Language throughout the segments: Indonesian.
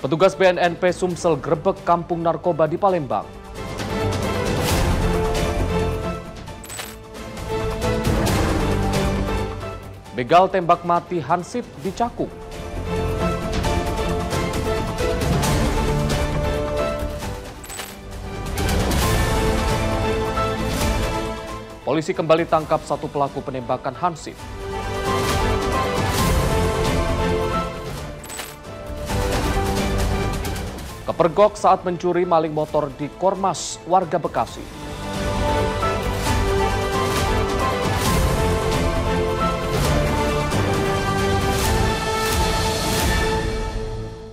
Petugas BNNP Sumsel grebek kampung narkoba di Palembang. Begal tembak mati Hansip di Cakung. Polisi kembali tangkap satu pelaku penembakan Hansip. Kepergok saat mencuri maling motor di Kormas, warga Bekasi.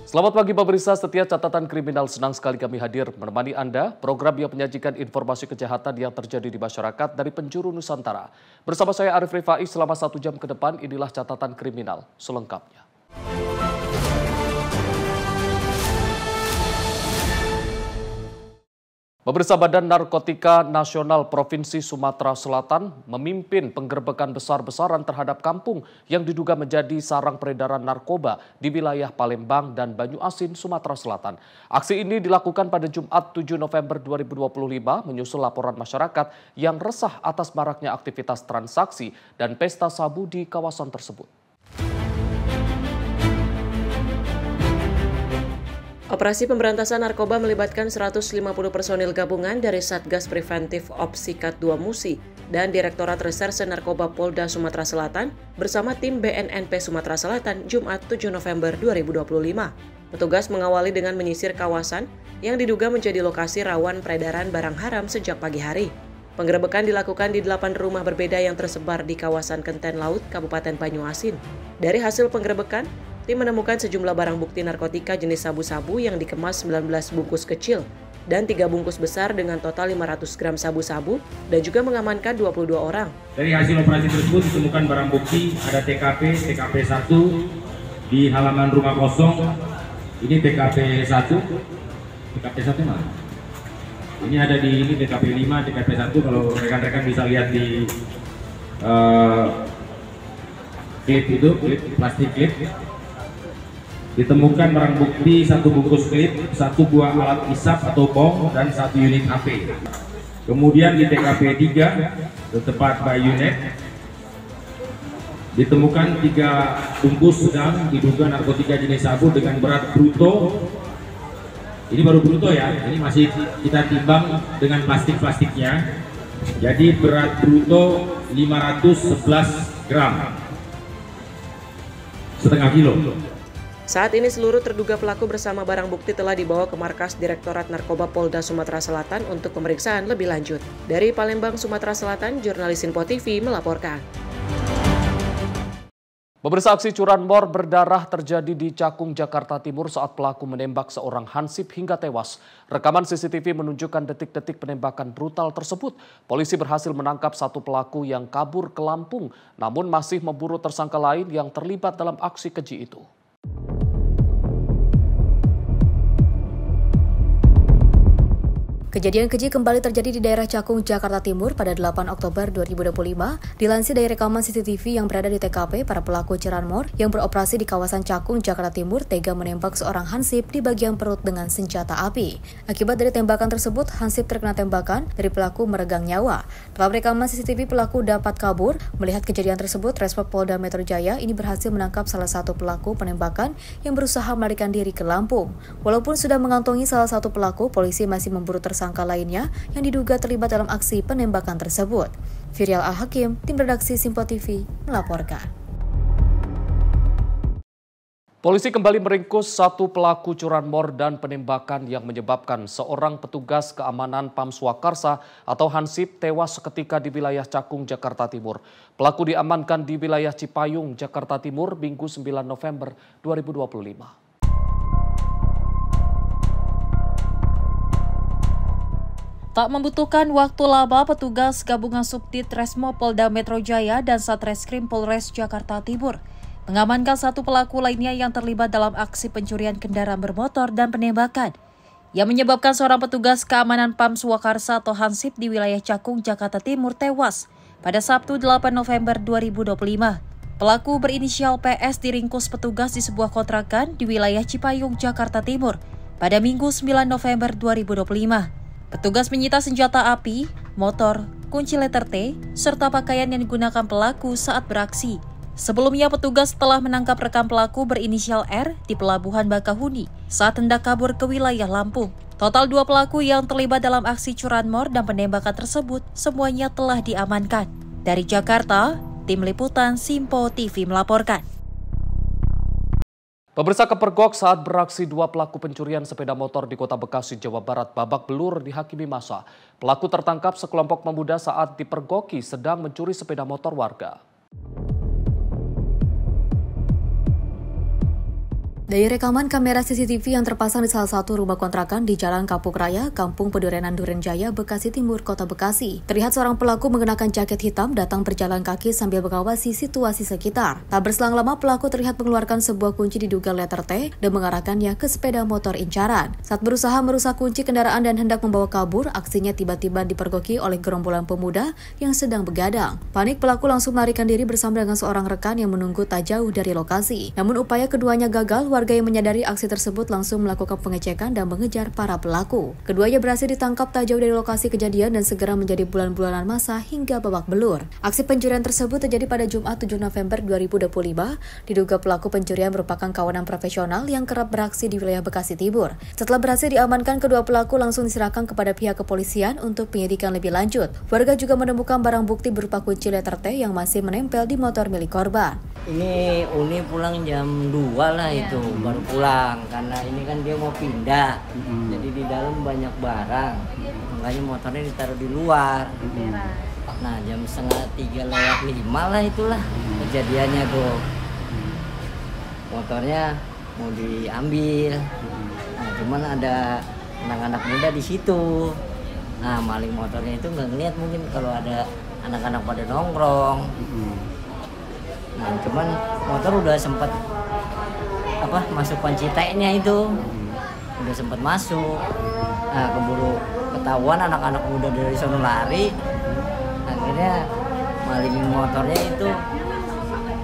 Selamat pagi pemirsa setia catatan kriminal, senang sekali kami hadir menemani Anda. Program yang menyajikan informasi kejahatan yang terjadi di masyarakat dari penjuru Nusantara. Bersama saya Arif Rifai selama 1 jam ke depan, inilah catatan kriminal selengkapnya. Pemirsa, Badan Narkotika Nasional Provinsi Sumatera Selatan memimpin penggerbekan besar-besaran terhadap kampung yang diduga menjadi sarang peredaran narkoba di wilayah Palembang dan Banyuasin, Sumatera Selatan. Aksi ini dilakukan pada Jumat 7 November 2025 menyusul laporan masyarakat yang resah atas maraknya aktivitas transaksi dan pesta sabu di kawasan tersebut. Operasi pemberantasan narkoba melibatkan 150 personil gabungan dari Satgas Preventif Opsikat 2 Musi dan Direktorat Reserse Narkoba Polda Sumatera Selatan bersama tim BNNP Sumatera Selatan Jumat 7 November 2025. Petugas mengawali dengan menyisir kawasan yang diduga menjadi lokasi rawan peredaran barang haram sejak pagi hari. Penggerebekan dilakukan di 8 rumah berbeda yang tersebar di kawasan Kenten Laut, Kabupaten Banyuasin. Dari hasil penggerebekan, tim menemukan sejumlah barang bukti narkotika jenis sabu-sabu yang dikemas 19 bungkus kecil dan 3 bungkus besar dengan total 500 gram sabu-sabu dan juga mengamankan 22 orang. Dari hasil operasi tersebut ditemukan barang bukti ada TKP 1 di halaman rumah kosong. Ini TKP 1 mana? Ini ada di ini TKP 5, TKP 1 kalau rekan-rekan bisa lihat di klip itu, plastik klip. Ditemukan barang bukti 1 bungkus klip, 1 buah alat isap atau bom, dan 1 unit HP. Kemudian di TKP 3, tempat bayonet, ditemukan 3 bungkus sedang diduga narkotika jenis sabu dengan berat bruto. Ini baru bruto ya, ini masih kita timbang dengan plastik-plastiknya. Jadi berat bruto 511 gram, setengah kilo. Saat ini seluruh terduga pelaku bersama barang bukti telah dibawa ke markas Direktorat Narkoba Polda Sumatera Selatan untuk pemeriksaan lebih lanjut. Dari Palembang, Sumatera Selatan, jurnalis Info TV melaporkan. Pemirsa, aksi curanmor berdarah terjadi di Cakung, Jakarta Timur saat pelaku menembak seorang Hansip hingga tewas. Rekaman CCTV menunjukkan detik-detik penembakan brutal tersebut. Polisi berhasil menangkap satu pelaku yang kabur ke Lampung, namun masih memburu tersangka lain yang terlibat dalam aksi keji itu. Kejadian keji kembali terjadi di daerah Cakung, Jakarta Timur pada 8 Oktober 2025. Dilansir dari rekaman CCTV yang berada di TKP, para pelaku curanmor yang beroperasi di kawasan Cakung, Jakarta Timur tega menembak seorang Hansip di bagian perut dengan senjata api. Akibat dari tembakan tersebut, Hansip terkena tembakan dari pelaku meregang nyawa. Dalam rekaman CCTV, pelaku dapat kabur. Melihat kejadian tersebut, Resmob Polda Metro Jaya ini berhasil menangkap salah satu pelaku penembakan yang berusaha melarikan diri ke Lampung. Walaupun sudah mengantongi salah satu pelaku, polisi masih memburu tersangka lainnya yang diduga terlibat dalam aksi penembakan tersebut. Viryal Al-Hakim, tim redaksi Simpo TV, melaporkan. Polisi kembali meringkus satu pelaku curanmor dan penembakan yang menyebabkan seorang petugas keamanan Pam Swakarsa atau Hansip tewas seketika di wilayah Cakung, Jakarta Timur. Pelaku diamankan di wilayah Cipayung, Jakarta Timur, Minggu 9 November 2025. Tak membutuhkan waktu lama, petugas gabungan Subdit Resmo Polda Metro Jaya dan Satreskrim Polres Jakarta Timur mengamankan satu pelaku lainnya yang terlibat dalam aksi pencurian kendaraan bermotor dan penembakan yang menyebabkan seorang petugas keamanan Pam Swakarsa atau Hansip di wilayah Cakung, Jakarta Timur tewas pada Sabtu 8 November 2025. Pelaku berinisial PS diringkus petugas di sebuah kontrakan di wilayah Cipayung, Jakarta Timur pada Minggu 9 November 2025. Petugas menyita senjata api, motor, kunci letter T, serta pakaian yang digunakan pelaku saat beraksi. Sebelumnya petugas telah menangkap rekan pelaku berinisial R di Pelabuhan Bakahuni saat hendak kabur ke wilayah Lampung. Total 2 pelaku yang terlibat dalam aksi curanmor dan penembakan tersebut semuanya telah diamankan. Dari Jakarta, Tim Liputan Simpo TV melaporkan. Pemirsa, kepergok saat beraksi 2 pelaku pencurian sepeda motor di Kota Bekasi, Jawa Barat babak belur dihakimi massa. Pelaku tertangkap sekelompok pemuda saat dipergoki sedang mencuri sepeda motor warga. Dari rekaman kamera CCTV yang terpasang di salah satu rumah kontrakan di Jalan Kapuk Raya, Kampung Pedurenan Durenjaya, Bekasi Timur, Kota Bekasi, terlihat seorang pelaku mengenakan jaket hitam datang berjalan kaki sambil mengawasi situasi sekitar. Tak berselang lama, pelaku terlihat mengeluarkan sebuah kunci diduga letter T dan mengarahkannya ke sepeda motor incaran. Saat berusaha merusak kunci kendaraan dan hendak membawa kabur, aksinya tiba-tiba dipergoki oleh gerombolan pemuda yang sedang begadang. Panik, pelaku langsung melarikan diri bersama dengan seorang rekan yang menunggu tak jauh dari lokasi. Namun upaya keduanya gagal. Warga yang menyadari aksi tersebut langsung melakukan pengecekan dan mengejar para pelaku. Keduanya berhasil ditangkap tak jauh dari lokasi kejadian dan segera menjadi bulan-bulanan masa hingga babak belur. Aksi pencurian tersebut terjadi pada Jumat 7 November 2025. Diduga pelaku pencurian merupakan kawanan profesional yang kerap beraksi di wilayah Bekasi Timur. Setelah berhasil diamankan, kedua pelaku langsung diserahkan kepada pihak kepolisian untuk penyidikan lebih lanjut. Warga juga menemukan barang bukti berupa kunci letter T yang masih menempel di motor milik korban. Ini Uni pulang jam 2 lah itu, baru pulang karena ini kan dia mau pindah. Jadi di dalam banyak barang, makanya motornya ditaruh di luar. Nah jam 2:30-5 lah itulah kejadiannya tuh. Motornya mau diambil, nah cuman ada anak-anak muda di situ. Nah maling motornya itu nggak ngeliat mungkin kalau ada anak-anak pada nongkrong. Nah, cuman motor udah sempat masuk kunci T-nya itu, udah sempat masuk. Nah keburu ketahuan anak-anak muda dari sono lari, akhirnya maling motornya itu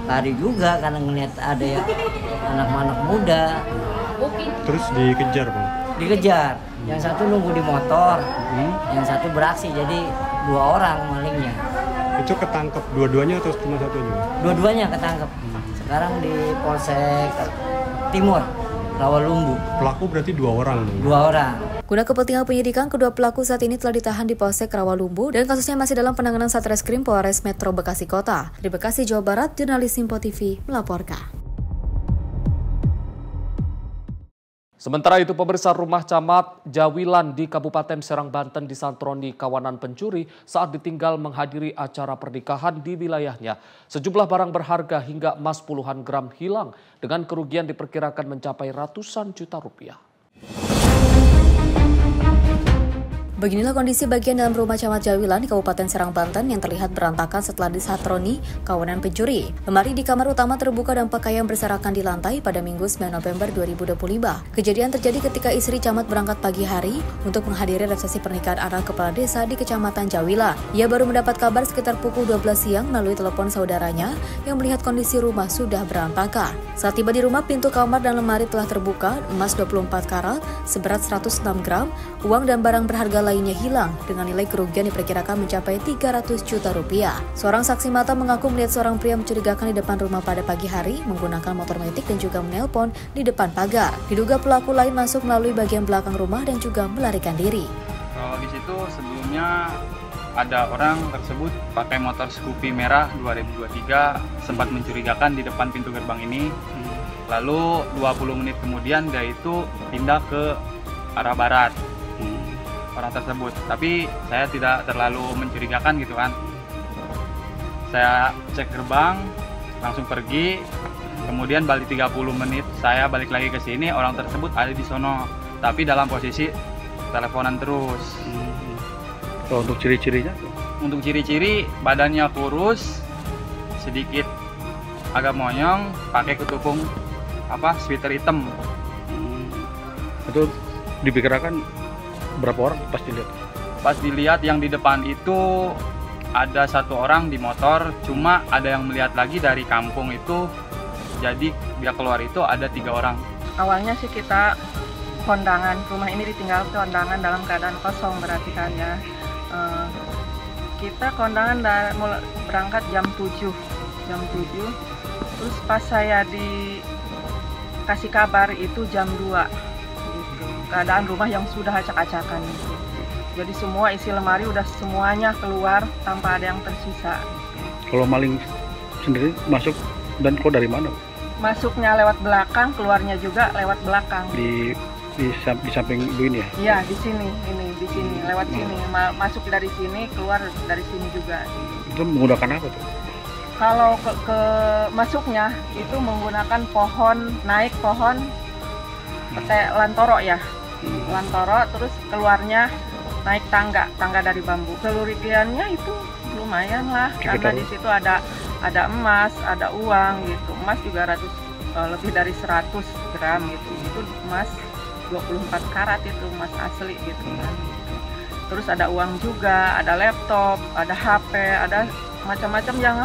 lari juga karena ngeliat ada ya anak-anak muda. Terus dikejar, Bang? Dikejar. Yang satu nunggu di motor, yang satu beraksi, jadi 2 orang malingnya. Itu ketangkep dua-duanya atau cuma satunya? Dua-duanya ketangkep. Sekarang di Polsek Timur, Rawalumbu. Pelaku berarti 2 orang? 2 orang. Guna kepentingan penyidikan, kedua pelaku saat ini telah ditahan di Polsek Rawalumbu dan kasusnya masih dalam penanganan Satreskrim Polres Metro Bekasi Kota. Di Bekasi, Jawa Barat, jurnalis Simpo TV melaporkan. Sementara itu, pemirsa, rumah camat Jawilan di Kabupaten Serang, Banten disantroni kawanan pencuri saat ditinggal menghadiri acara pernikahan di wilayahnya. Sejumlah barang berharga hingga emas puluhan gram hilang dengan kerugian diperkirakan mencapai ratusan juta rupiah. Beginilah kondisi bagian dalam rumah camat Jawilan di Kabupaten Serang, Banten yang terlihat berantakan setelah disantroni kawanan pencuri. Lemari di kamar utama terbuka dan pakaian berserakan di lantai pada Minggu 9 November 2025. Kejadian terjadi ketika istri camat berangkat pagi hari untuk menghadiri resepsi pernikahan anak kepala desa di Kecamatan Jawilan. Ia baru mendapat kabar sekitar pukul 12 siang melalui telepon saudaranya yang melihat kondisi rumah sudah berantakan. Saat tiba di rumah, pintu kamar dan lemari telah terbuka, emas 24 karat seberat 106 gram, uang dan barang berharga lainnya hilang dengan nilai kerugian diperkirakan mencapai 300 juta rupiah. Seorang saksi mata mengaku melihat seorang pria mencurigakan di depan rumah pada pagi hari menggunakan motor metik dan juga menelpon di depan pagar. Diduga pelaku lain masuk melalui bagian belakang rumah dan juga melarikan diri. Kalau di situ sebelumnya ada orang tersebut pakai motor Scoopy merah 2023 sempat mencurigakan di depan pintu gerbang ini. Lalu 20 menit kemudian dia itu pindah ke arah barat. Orang tersebut, tapi saya tidak terlalu mencurigakan gitu kan. Saya cek gerbang, langsung pergi, kemudian balik 30 menit saya balik lagi ke sini, orang tersebut ada di sono, tapi dalam posisi teleponan terus. Oh, untuk ciri-cirinya? Untuk ciri-ciri badannya kurus, sedikit agak monyong, pakai ketupung sweater hitam. Itu diperkirakan berapa orang pas dilihat? Pas dilihat yang di depan itu ada satu orang di motor, cuma ada yang melihat lagi dari kampung itu, jadi dia keluar itu ada 3 orang. Awalnya sih kita kondangan, rumah ini ditinggal kondangan dalam keadaan kosong berarti kan ya. Kita kondangan mulai berangkat jam 7, terus pas saya dikasih kabar itu jam 2 gitu. Keadaan rumah yang sudah acak-acakan gitu. Jadi semua isi lemari udah semuanya keluar tanpa ada yang tersisa. Kalau maling sendiri masuk dan keluar dari mana? Masuknya lewat belakang, keluarnya juga lewat belakang. Di samping ini ya? Iya, di sini, lewat sini. Masuk dari sini, keluar dari sini juga. Itu menggunakan apa tuh? Kalau ke masuknya itu menggunakan pohon, naik pohon kayak lantoro ya. Lantoro, terus keluarnya naik tangga dari bambu. Kerugiannya itu lumayan lah, karena di situ ada emas, ada uang gitu. Emas juga lebih dari 100 gram gitu. Itu emas 24 karat itu, emas asli gitu kan. Terus ada uang juga, ada laptop, ada HP, ada macam-macam yang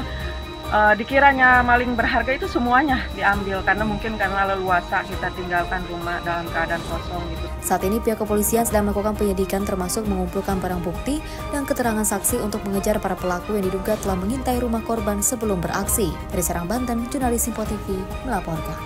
dikiranya maling berharga itu semuanya diambil karena leluasa kita tinggalkan rumah dalam keadaan kosong gitu. Saat ini pihak kepolisian sedang melakukan penyidikan termasuk mengumpulkan barang bukti dan keterangan saksi untuk mengejar para pelaku yang diduga telah mengintai rumah korban sebelum beraksi. Dari Serang, Banten, jurnalis Simpo TV melaporkan.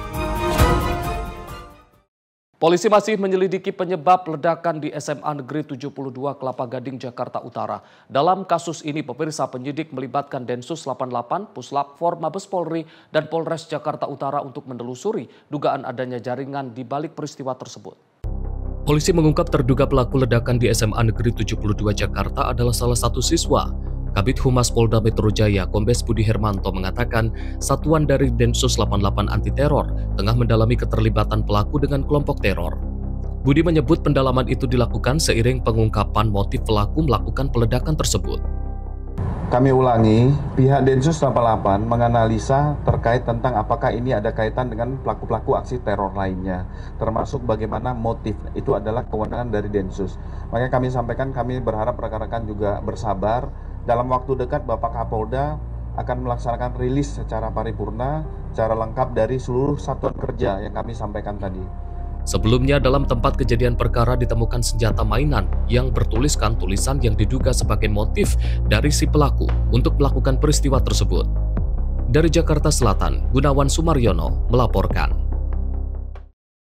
Polisi masih menyelidiki penyebab ledakan di SMA Negeri 72 Kelapa Gading, Jakarta Utara. Dalam kasus ini, pemirsa, penyidik melibatkan Densus 88, Puslap 4 Mabes Polri, dan Polres Jakarta Utara untuk menelusuri dugaan adanya jaringan di balik peristiwa tersebut. Polisi mengungkap terduga pelaku ledakan di SMA Negeri 72 Jakarta adalah salah satu siswa. Kabid Humas Polda Metro Jaya, Kombes Budi Hermanto, mengatakan satuan dari Densus 88 Anti Teror tengah mendalami keterlibatan pelaku dengan kelompok teror. Budi menyebut pendalaman itu dilakukan seiring pengungkapan motif pelaku melakukan peledakan tersebut. Kami ulangi, pihak Densus 88 menganalisa terkait tentang apakah ini ada kaitan dengan pelaku-pelaku aksi teror lainnya, termasuk bagaimana motif. Itu adalah kewenangan dari Densus. Makanya kami sampaikan, kami berharap rekan-rekan juga bersabar. Dalam waktu dekat Bapak Kapolda akan melaksanakan rilis secara paripurna, secara lengkap dari seluruh satuan kerja yang kami sampaikan tadi. Sebelumnya, dalam tempat kejadian perkara ditemukan senjata mainan yang bertuliskan tulisan yang diduga sebagai motif dari si pelaku untuk melakukan peristiwa tersebut. Dari Jakarta Selatan, Gunawan Sumaryono melaporkan.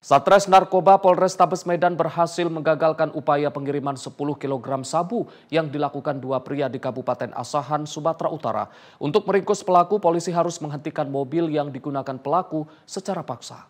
Satres Narkoba Polrestabes Medan berhasil menggagalkan upaya pengiriman 10 kg sabu yang dilakukan 2 pria di Kabupaten Asahan, Sumatera Utara. Untuk meringkus pelaku, polisi harus menghentikan mobil yang digunakan pelaku secara paksa.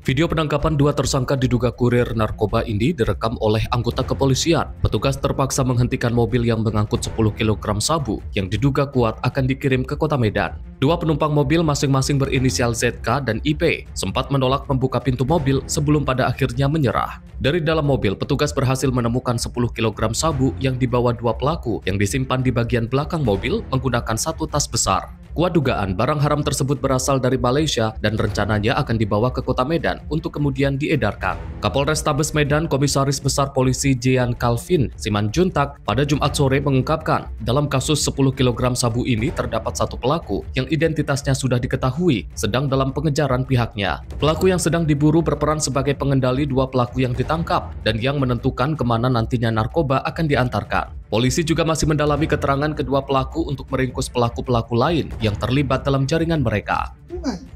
Video penangkapan 2 tersangka diduga kurir narkoba ini direkam oleh anggota kepolisian. Petugas terpaksa menghentikan mobil yang mengangkut 10 kg sabu yang diduga kuat akan dikirim ke kota Medan. 2 penumpang mobil masing-masing berinisial ZK dan IP sempat menolak membuka pintu mobil sebelum pada akhirnya menyerah. Dari dalam mobil, petugas berhasil menemukan 10 kg sabu yang dibawa 2 pelaku yang disimpan di bagian belakang mobil menggunakan 1 tas besar. Kuat dugaan barang haram tersebut berasal dari Malaysia dan rencananya akan dibawa ke kota Medan untuk kemudian diedarkan. Kapolrestabes Medan Komisaris Besar Polisi Jean Calvin Simanjuntak pada Jumat sore mengungkapkan, dalam kasus 10 kg sabu ini terdapat 1 pelaku yang identitasnya sudah diketahui sedang dalam pengejaran pihaknya. Pelaku yang sedang diburu berperan sebagai pengendali 2 pelaku yang ditangkap dan yang menentukan kemana nantinya narkoba akan diantarkan. Polisi juga masih mendalami keterangan kedua pelaku untuk meringkus pelaku-pelaku lain yang terlibat dalam jaringan mereka.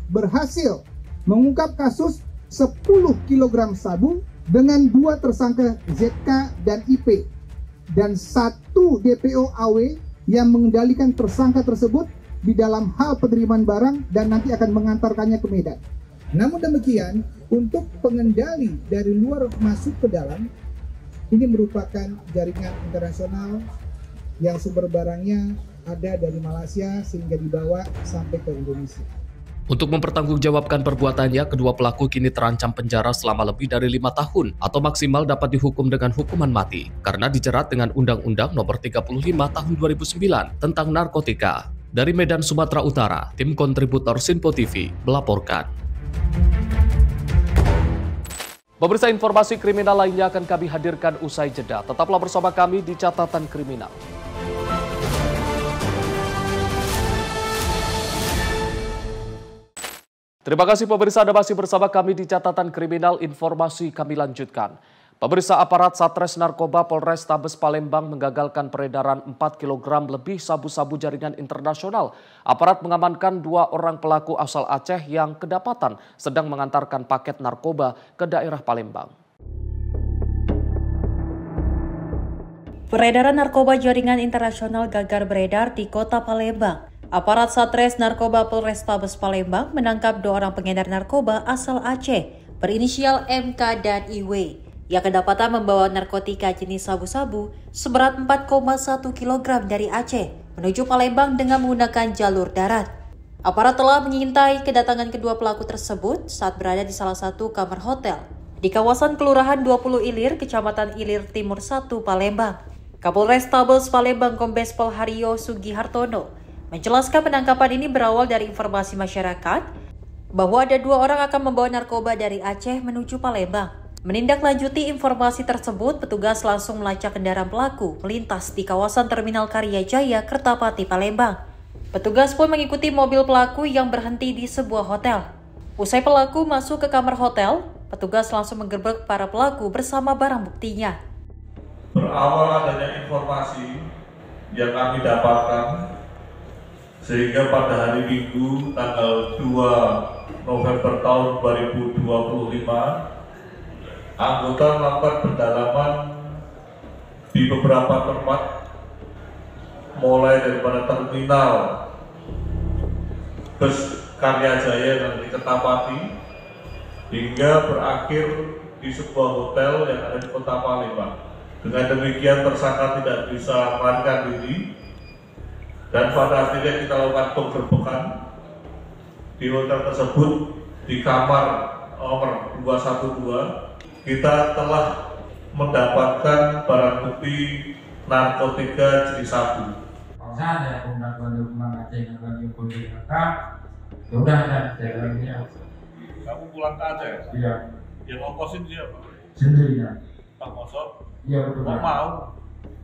Berhasil mengungkap kasus 10 kg sabu dengan 2 tersangka ZK dan IP dan 1 DPO AW yang mengendalikan tersangka tersebut di dalam hal penerimaan barang dan nanti akan mengantarkannya ke Medan. Namun demikian, untuk pengendali dari luar masuk ke dalam, ini merupakan jaringan internasional yang sumber barangnya ada dari Malaysia sehingga dibawa sampai ke Indonesia. Untuk mempertanggungjawabkan perbuatannya, kedua pelaku kini terancam penjara selama lebih dari 5 tahun atau maksimal dapat dihukum dengan hukuman mati karena dijerat dengan Undang-Undang Nomor 35 Tahun 2009 tentang narkotika. Dari Medan, Sumatera Utara, tim kontributor Simpo TV melaporkan. Pemirsa, informasi kriminal lainnya akan kami hadirkan usai jeda. Tetaplah bersama kami di Catatan Kriminal. Terima kasih pemirsa, Anda masih bersama kami di Catatan Kriminal. Informasi kami lanjutkan. Pemirsa, aparat Satres Narkoba Polrestabes Palembang menggagalkan peredaran 4 kg lebih sabu-sabu jaringan internasional. Aparat mengamankan 2 orang pelaku asal Aceh yang kedapatan sedang mengantarkan paket narkoba ke daerah Palembang. Peredaran narkoba jaringan internasional gagal beredar di kota Palembang. Aparat Satres Narkoba Polrestabes Palembang menangkap 2 orang pengedar narkoba asal Aceh berinisial MK dan IW yang kedapatan membawa narkotika jenis sabu-sabu seberat 4,1 kg dari Aceh menuju Palembang dengan menggunakan jalur darat. Aparat telah mengintai kedatangan kedua pelaku tersebut saat berada di salah satu kamar hotel di kawasan Kelurahan 20 Ilir, Kecamatan Ilir Timur 1, Palembang. Kapolrestabes Palembang Kombes Pol Haryo Sugihartono menjelaskan penangkapan ini berawal dari informasi masyarakat bahwa ada 2 orang akan membawa narkoba dari Aceh menuju Palembang. Menindaklanjuti informasi tersebut, petugas langsung melacak kendaraan pelaku melintas di kawasan Terminal Karya Jaya, Kertapati, Palembang. Petugas pun mengikuti mobil pelaku yang berhenti di sebuah hotel. Usai pelaku masuk ke kamar hotel, petugas langsung menggerebek para pelaku bersama barang buktinya. Berawal adanya informasi yang kami dapatkan, sehingga pada hari Minggu tanggal 2 November tahun 2025, anggota melakukan pendalaman di beberapa tempat, mulai daripada terminal bus Karya Jaya dan di Kertapati, hingga berakhir di sebuah hotel yang ada di kota Palembang. Dengan demikian tersangka tidak bisa melarikan diri, dan pada akhirnya kita lakukan penggerbekan di hotel tersebut di kamar nomor 212. Kita telah mendapatkan barang bukti narkotika jenis sabu. Saya pengakuan dokumen Aceh yang lagi berkata, sudah dan jalannya. Kamu pulang ke Aceh? Iya. Yang ngongkosin siapa? Sendirinya. Pak Mosok? Iya betul. Kok mau?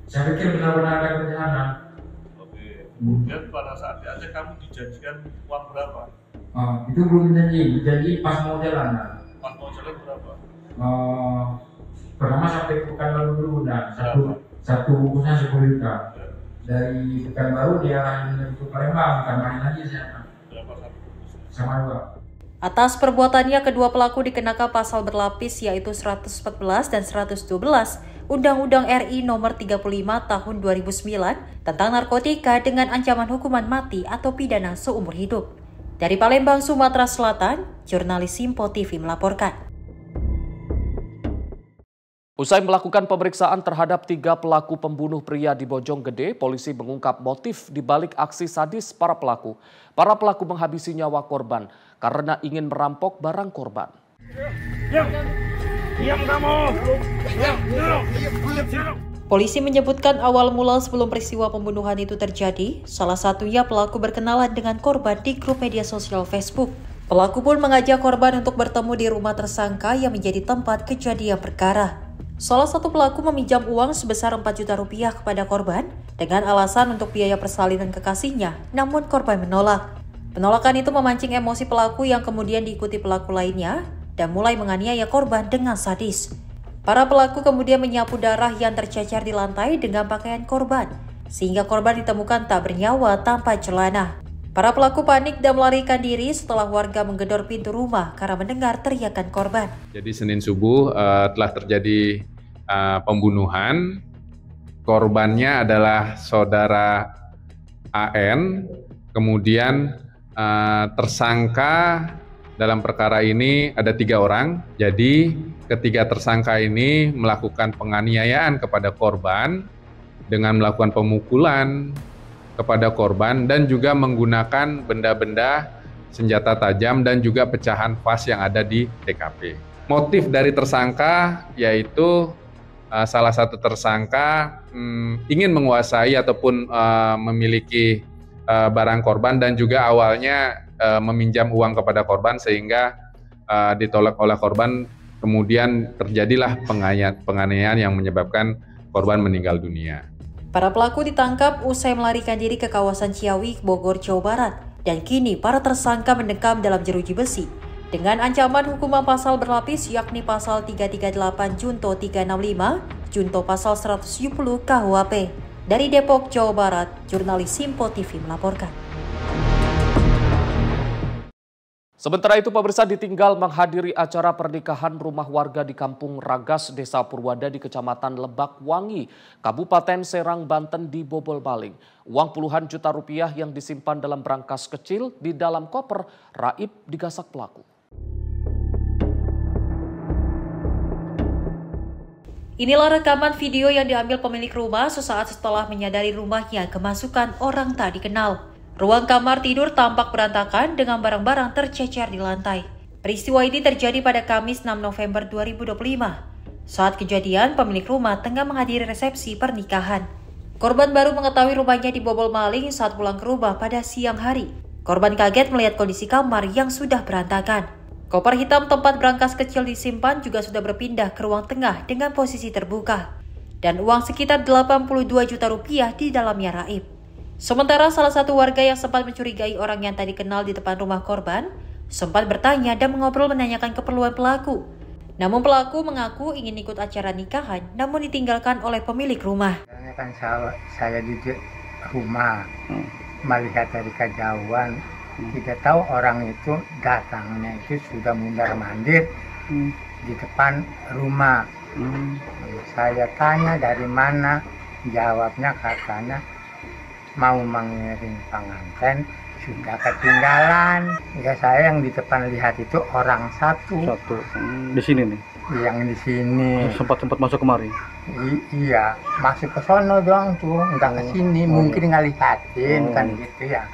Saya pikir benar-benar ada perjalanan. Kemudian pada saat di Aceh kamu dijanjikan uang berapa? Itu belum janji pas mau jalan. Pas mau jalan berapa? Pertama sampai Pekanbaru dulu, satu bungkusnya 10 juta. Dari Pekanbaru dia arahin ke Palembang, tambahin lagi saya. Berapa satu bungkusnya? Sama 2. Atas perbuatannya, kedua pelaku dikenakan pasal berlapis yaitu 114 dan 112 Undang-Undang RI Nomor 35 Tahun 2009 tentang narkotika dengan ancaman hukuman mati atau pidana seumur hidup. Dari Palembang, Sumatera Selatan, jurnalis Simpo TV melaporkan. Usai melakukan pemeriksaan terhadap 3 pelaku pembunuh pria di Bojonggede, polisi mengungkap motif di balik aksi sadis para pelaku. Para pelaku menghabisi nyawa korban karena ingin merampok barang korban. Polisi menyebutkan awal mula sebelum peristiwa pembunuhan itu terjadi, salah satunya pelaku berkenalan dengan korban di grup media sosial Facebook. Pelaku pun mengajak korban untuk bertemu di rumah tersangka yang menjadi tempat kejadian perkara. Salah satu pelaku meminjam uang sebesar 4 juta rupiah kepada korban dengan alasan untuk biaya persalinan kekasihnya, namun korban menolak. Penolakan itu memancing emosi pelaku yang kemudian diikuti pelaku lainnya dan mulai menganiaya korban dengan sadis. Para pelaku kemudian menyapu darah yang tercecer di lantai dengan pakaian korban, sehingga korban ditemukan tak bernyawa tanpa celana. Para pelaku panik dan melarikan diri setelah warga menggedor pintu rumah karena mendengar teriakan korban. Jadi Senin subuh telah terjadi pembunuhan. Korbannya adalah saudara AN, kemudian tersangka dalam perkara ini ada 3 orang. Jadi ketiga tersangka ini melakukan penganiayaan kepada korban dengan melakukan pemukulan kepada korban dan juga menggunakan benda-benda senjata tajam dan juga pecahan vas yang ada di TKP. Motif dari tersangka yaitu salah satu tersangka ingin menguasai ataupun memiliki barang korban dan juga awalnya meminjam uang kepada korban sehingga ditolak oleh korban kemudian terjadilah penganiayaan yang menyebabkan korban meninggal dunia. Para pelaku ditangkap usai melarikan diri ke kawasan Ciawi, Bogor, Jawa Barat, dan kini para tersangka mendekam dalam jeruji besi dengan ancaman hukuman pasal berlapis yakni pasal 338 Junto 365, Junto pasal 170 KUHP. Dari Depok, Jawa Barat, jurnalis Simpo TV melaporkan. Sementara itu, pemirsa ditinggal menghadiri acara pernikahan rumah warga di Kampung Ragas, Desa Purwada di Kecamatan Lebak Wangi, Kabupaten Serang, Banten dibobol maling. Uang puluhan juta rupiah yang disimpan dalam berangkas kecil di dalam koper raib digasak pelaku. Inilah rekaman video yang diambil pemilik rumah sesaat setelah menyadari rumahnya kemasukan orang tak dikenal. Ruang kamar tidur tampak berantakan dengan barang-barang tercecer di lantai. Peristiwa ini terjadi pada Kamis 6 November 2025. Saat kejadian, pemilik rumah tengah menghadiri resepsi pernikahan. Korban baru mengetahui rumahnya dibobol maling saat pulang ke rumah pada siang hari. Korban kaget melihat kondisi kamar yang sudah berantakan. Koper hitam tempat berangkas kecil disimpan juga sudah berpindah ke ruang tengah dengan posisi terbuka. Dan uang sekitar 82 juta rupiah di dalamnya raib. Sementara salah satu warga yang sempat mencurigai orang yang tadi kenal di depan rumah korban, sempat bertanya dan mengobrol menanyakan keperluan pelaku. Namun pelaku mengaku ingin ikut acara nikahan, namun ditinggalkan oleh pemilik rumah. Kan saya di rumah, melihat dari kejauhan, tidak tahu orang itu datangnya itu sudah mundar-mandir di depan rumah. Saya tanya dari mana, jawabnya katanya mau mengiring pengantin sudah ketinggalan. Ya saya yang di depan lihat itu orang satu. Di sini nih. Yang di sini. Sempat masuk kemari. Iya, masuk ke sono doang tuh, enggak ke sini. Mungkin ngelihatin kan gitu ya.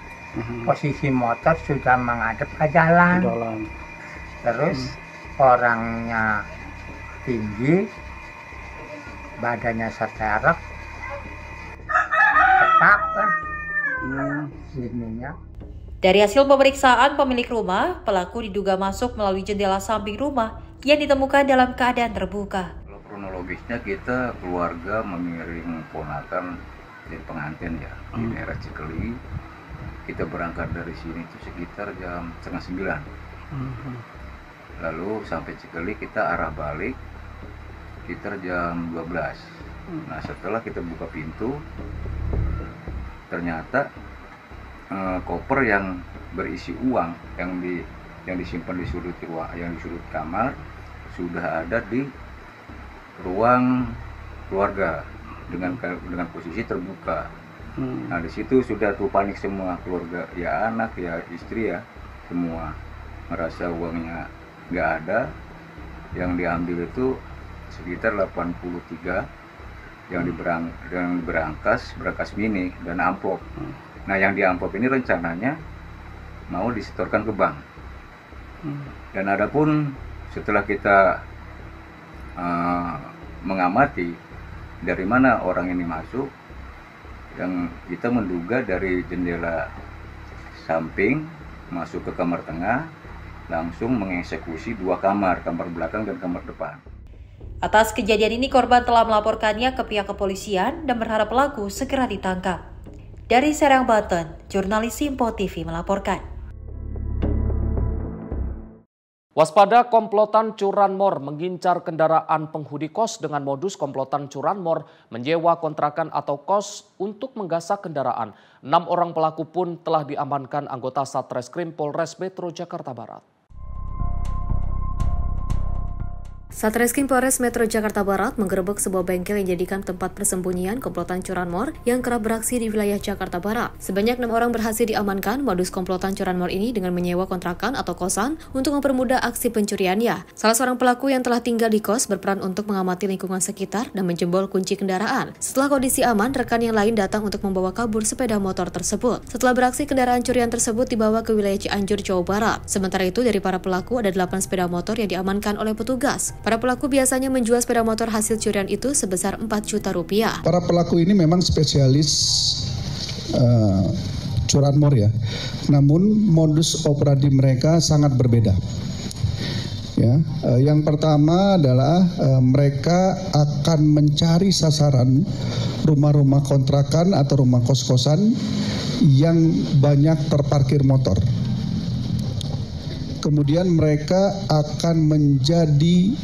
Posisi motor sudah menghadap ke jalan. Terus orangnya tinggi, badannya seterek. Dari hasil pemeriksaan pemilik rumah, pelaku diduga masuk melalui jendela samping rumah yang ditemukan dalam keadaan terbuka. Kalau kronologisnya kita keluarga mengiring ponakan dari pengantin ya di daerah Cikeli. Kita berangkat dari sini itu sekitar jam 8:30. Lalu sampai Cikeli kita arah balik sekitar jam 12. Nah setelah kita buka pintu, ternyata koper yang berisi uang yang disimpan di sudut kamar sudah ada di ruang keluarga dengan posisi terbuka. Nah di situ sudah tuh panik semua keluarga, ya anak ya istri ya semua merasa uangnya nggak ada. Yang diambil itu sekitar 83 yang berangkas mini dan amplop. Nah yang di amplop ini rencananya mau disetorkan ke bank. Dan adapun setelah kita mengamati dari mana orang ini masuk, yang kita menduga dari jendela samping masuk ke kamar tengah, langsung mengeksekusi 2 kamar belakang dan kamar depan. Atas kejadian ini korban telah melaporkannya ke pihak kepolisian dan berharap pelaku segera ditangkap. Dari Serang, Banten, jurnalis Simpo TV melaporkan. Waspada komplotan curanmor mengincar kendaraan penghuni kos dengan modus komplotan curanmor menyewa kontrakan atau kos untuk menggasak kendaraan. 6 orang pelaku pun telah diamankan anggota Satreskrim Polres Metro Jakarta Barat. Satreskrim Polres Metro Jakarta Barat menggerebek sebuah bengkel yang dijadikan tempat persembunyian komplotan curanmor yang kerap beraksi di wilayah Jakarta Barat. Sebanyak 6 orang berhasil diamankan modus komplotan curanmor ini dengan menyewa kontrakan atau kosan untuk mempermudah aksi pencuriannya. Salah seorang pelaku yang telah tinggal di kos berperan untuk mengamati lingkungan sekitar dan menjebol kunci kendaraan. Setelah kondisi aman, rekan yang lain datang untuk membawa kabur sepeda motor tersebut. Setelah beraksi, kendaraan curian tersebut dibawa ke wilayah Cianjur, Jawa Barat. Sementara itu, dari para pelaku ada 8 sepeda motor yang diamankan oleh petugas. Para pelaku biasanya menjual sepeda motor hasil curian itu sebesar 4 juta rupiah. Para pelaku ini memang spesialis curanmor ya, namun modus operandi mereka sangat berbeda. Ya, yang pertama adalah mereka akan mencari sasaran rumah-rumah kontrakan atau rumah kos-kosan yang banyak terparkir motor. Kemudian mereka akan menjadi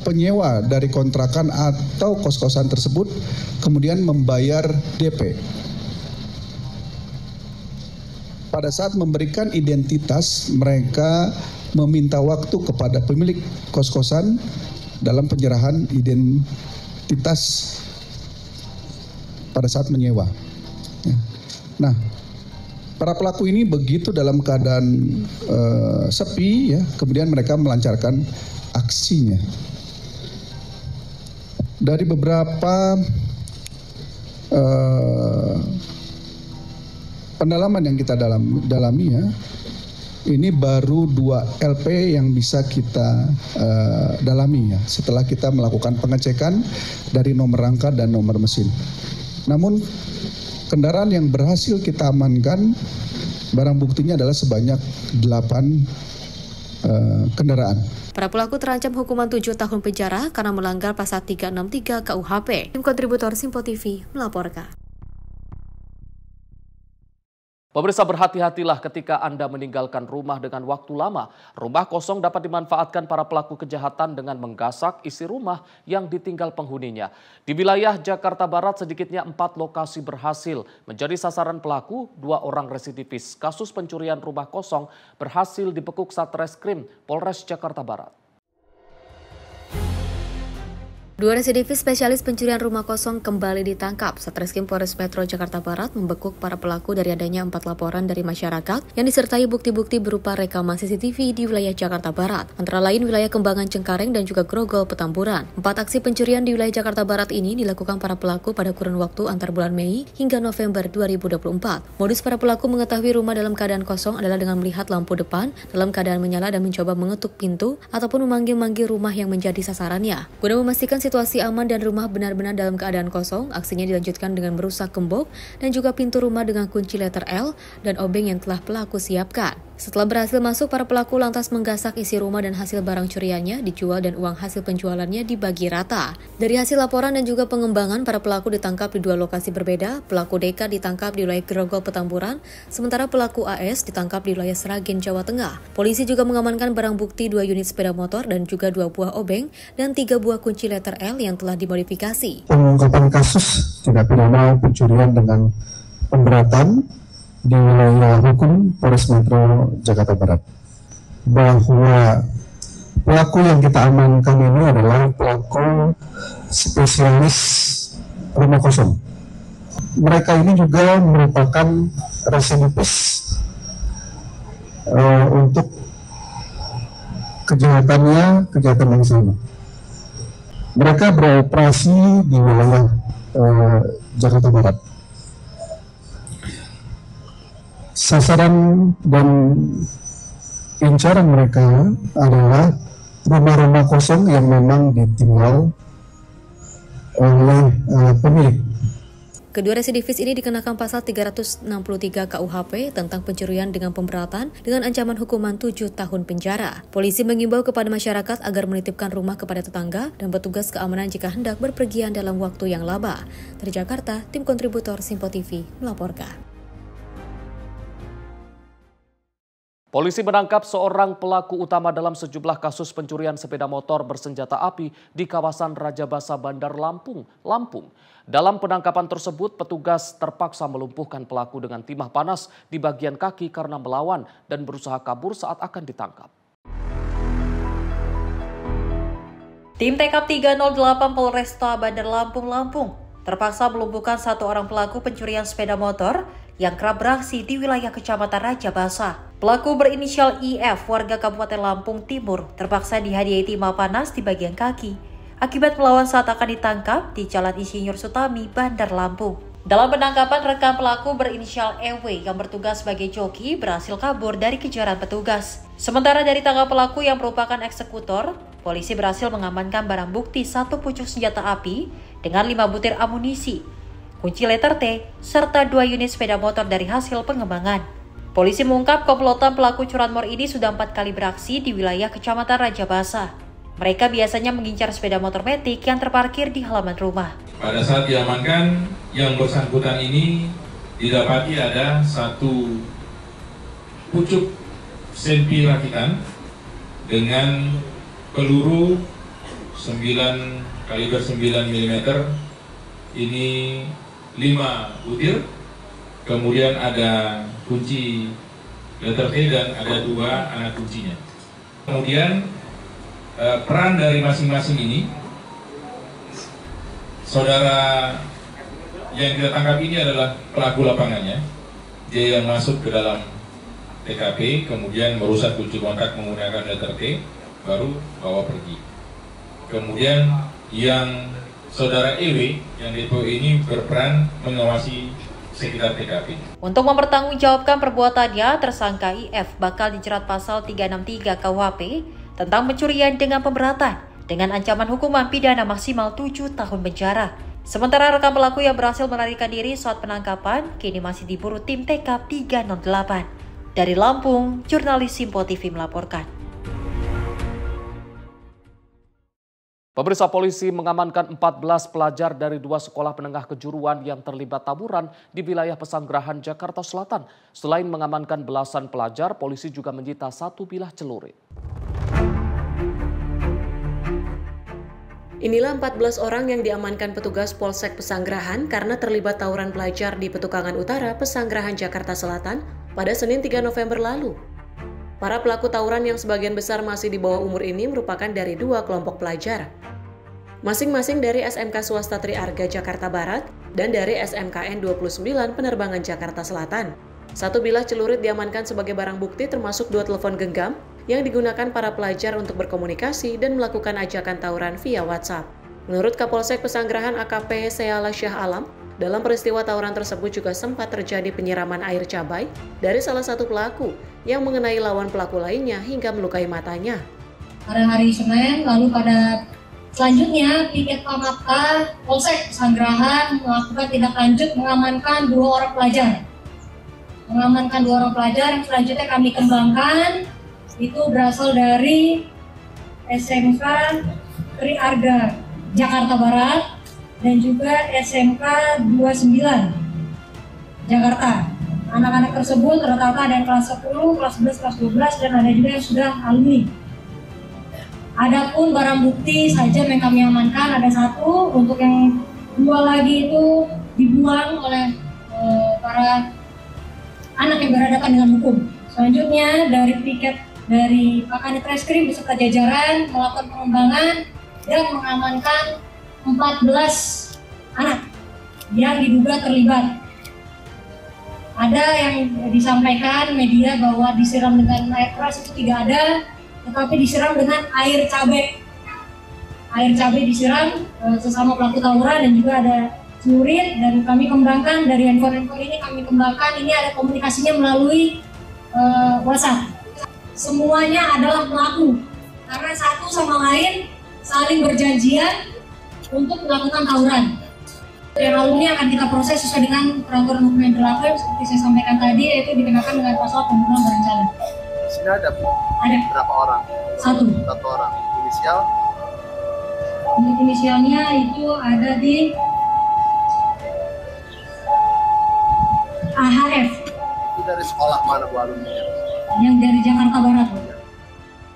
penyewa dari kontrakan atau kos-kosan tersebut, kemudian membayar DP. Pada saat memberikan identitas, mereka meminta waktu kepada pemilik kos-kosan dalam penyerahan identitas pada saat menyewa. Nah, para pelaku ini begitu dalam keadaan sepi, ya, kemudian mereka melancarkan aksinya. Dari beberapa pendalaman yang kita dalami, ya, ini baru 2 LP yang bisa kita dalami, ya, setelah kita melakukan pengecekan dari nomor rangka dan nomor mesin. Namun kendaraan yang berhasil kita amankan, barang buktinya adalah sebanyak 8 kendaraan. Para pelaku terancam hukuman 7 tahun penjara karena melanggar pasal 363 KUHP. Tim kontributor Simpo TV melaporkan. Pemirsa, berhati-hatilah ketika Anda meninggalkan rumah dengan waktu lama. Rumah kosong dapat dimanfaatkan para pelaku kejahatan dengan menggasak isi rumah yang ditinggal penghuninya. Di wilayah Jakarta Barat sedikitnya 4 lokasi berhasil menjadi sasaran pelaku. 2 orang residivis kasus pencurian rumah kosong berhasil dibekuk Satreskrim Polres Jakarta Barat. 2 residivis spesialis pencurian rumah kosong kembali ditangkap. Satreskrim Polres Metro Jakarta Barat membekuk para pelaku dari adanya 4 laporan dari masyarakat yang disertai bukti-bukti berupa rekaman CCTV di wilayah Jakarta Barat. Antara lain wilayah Kembangan Cengkareng dan juga Grogol Petamburan. 4 aksi pencurian di wilayah Jakarta Barat ini dilakukan para pelaku pada kurun waktu antar bulan Mei hingga November 2024. Modus para pelaku mengetahui rumah dalam keadaan kosong adalah dengan melihat lampu depan dalam keadaan menyala dan mencoba mengetuk pintu ataupun memanggil-manggil rumah yang menjadi sasarannya. Guna memastikan situasi aman dan rumah benar-benar dalam keadaan kosong, aksinya dilanjutkan dengan merusak gembok dan juga pintu rumah dengan kunci letter L dan obeng yang telah pelaku siapkan. Setelah berhasil masuk, para pelaku lantas menggasak isi rumah dan hasil barang curiannya dijual dan uang hasil penjualannya dibagi rata. Dari hasil laporan dan juga pengembangan, para pelaku ditangkap di 2 lokasi berbeda. Pelaku DK ditangkap di wilayah Grogol Petamburan, sementara pelaku AS ditangkap di wilayah Sragen, Jawa Tengah. Polisi juga mengamankan barang bukti 2 unit sepeda motor dan juga 2 buah obeng dan 3 buah kunci letter L yang telah dimodifikasi. Pengungkapan kasus tindak pidana pencurian dengan pemberatan di wilayah hukum Polres Metro Jakarta Barat, bahwa pelaku yang kita amankan ini adalah pelaku spesialis rumah kosong. Mereka ini juga merupakan residivis untuk kejahatan yang sama. Mereka beroperasi di wilayah Jakarta Barat. Sasaran dan incaran mereka adalah rumah-rumah kosong yang memang ditinggal oleh pemilik. Kedua residivis ini dikenakan pasal 363 KUHP tentang pencurian dengan pemberatan dengan ancaman hukuman 7 tahun penjara. Polisi mengimbau kepada masyarakat agar menitipkan rumah kepada tetangga dan petugas keamanan jika hendak berpergian dalam waktu yang lama. Dari Jakarta, tim kontributor Simpo TV melaporkan. Polisi menangkap seorang pelaku utama dalam sejumlah kasus pencurian sepeda motor bersenjata api di kawasan Rajabasa Bandar Lampung. Dalam penangkapan tersebut, petugas terpaksa melumpuhkan pelaku dengan timah panas di bagian kaki karena melawan dan berusaha kabur saat akan ditangkap. Tim TKP 308 Polresta Bandar Lampung terpaksa melumpuhkan 1 orang pelaku pencurian sepeda motor yang kerap beraksi di wilayah Kecamatan Rajabasa. Pelaku berinisial IF, warga Kabupaten Lampung Timur, terpaksa dihadiahi timah panas di bagian kaki akibat melawan saat akan ditangkap di Jalan Insinyur Sutami, Bandar Lampung. Dalam penangkapan, rekan pelaku berinisial EW yang bertugas sebagai joki berhasil kabur dari kejaran petugas. Sementara dari tangan pelaku yang merupakan eksekutor, polisi berhasil mengamankan barang bukti 1 pucuk senjata api dengan 5 butir amunisi, kunci letter T, serta 2 unit sepeda motor dari hasil pengembangan. Polisi mengungkap komplotan pelaku curanmor ini sudah 4 kali beraksi di wilayah Kecamatan Raja Basa. Mereka biasanya mengincar sepeda motor metik yang terparkir di halaman rumah. Pada saat diamankan, yang bersangkutan ini didapati ada satu pucuk senpi rakitan dengan peluru 9 kaliber 9 mm, ini 5 butir, kemudian ada kunci letter T dan ada 2 anak kuncinya. Kemudian peran dari masing-masing ini, saudara yang kita tangkap ini adalah pelaku lapangannya. Dia yang masuk ke dalam TKP, kemudian merusak kunci kontak menggunakan letter T, baru bawa pergi. Kemudian yang saudara EW, yang DPO ini berperan mengawasi sekitar TKP. Untuk mempertanggungjawabkan perbuatannya, tersangka IF bakal dijerat pasal 363 KUHP tentang pencurian dengan pemberatan dengan ancaman hukuman pidana maksimal 7 tahun penjara. Sementara rekan pelaku yang berhasil melarikan diri saat penangkapan kini masih diburu tim TK 308. Dari Lampung, jurnalis Simpo TV melaporkan. Pemirsa, polisi mengamankan 14 pelajar dari 2 sekolah menengah kejuruan yang terlibat tawuran di wilayah Pesanggerahan, Jakarta Selatan. Selain mengamankan belasan pelajar, polisi juga menyita 1 bilah celurit. Inilah 14 orang yang diamankan petugas Polsek Pesanggerahan karena terlibat tawuran pelajar di Petukangan Utara, Pesanggerahan, Jakarta Selatan pada Senin 3 November lalu. Para pelaku tawuran yang sebagian besar masih di bawah umur ini merupakan dari 2 kelompok pelajar. Masing-masing dari SMK Swasta Triarga Jakarta Barat dan dari SMKN 29 Penerbangan Jakarta Selatan. 1 bilah celurit diamankan sebagai barang bukti termasuk 2 telepon genggam yang digunakan para pelajar untuk berkomunikasi dan melakukan ajakan tawuran via WhatsApp. Menurut Kapolsek Pesanggerahan AKP Seala Syah Alam, dalam peristiwa tawuran tersebut juga sempat terjadi penyiraman air cabai dari salah satu pelaku yang mengenai lawan pelaku lainnya hingga melukai matanya. Pada hari Senin, lalu pada selanjutnya piket Pamapka Polsek Pesanggerahan melakukan tindak lanjut mengamankan 2 orang pelajar. Mengamankan 2 orang pelajar yang selanjutnya kami kembangkan itu berasal dari SMK Triarga Jakarta Barat dan juga SMK 29 Jakarta. Anak-anak tersebut rata-rata ada yang kelas 10, kelas 11, kelas 12 dan ada juga yang sudah alumni. Adapun barang bukti saja yang kami amankan ada 1, untuk yang 2 lagi itu dibuang oleh para anak yang berhadapan dengan hukum. Selanjutnya dari piket dari Pak Kanit Reskrim beserta jajaran melakukan pengembangan dan mengamankan 14 anak yang diduga terlibat. Ada yang disampaikan media bahwa disiram dengan air keras, itu tidak ada, tetapi disiram dengan air cabai. Air cabai disiram sesama pelaku tawuran dan juga ada celurit, dan kami kembangkan dari handphone ini, kami kembangkan ini ada komunikasinya melalui WhatsApp. Semuanya adalah pelaku karena satu sama lain saling berjanjian untuk melakukan tawuran. Yang alumni akan kita proses sesuai dengan peraturan hukum yang berlaku, seperti saya sampaikan tadi, yaitu dikenakan dengan pasal pembunuhan berencana. Di sini ada Bu? Ada. Berapa orang? 1. 1 orang. Inisial? Inisialnya itu ada di AHF. Itu dari sekolah mana Bu alumni? Yang dari Jakarta Barat.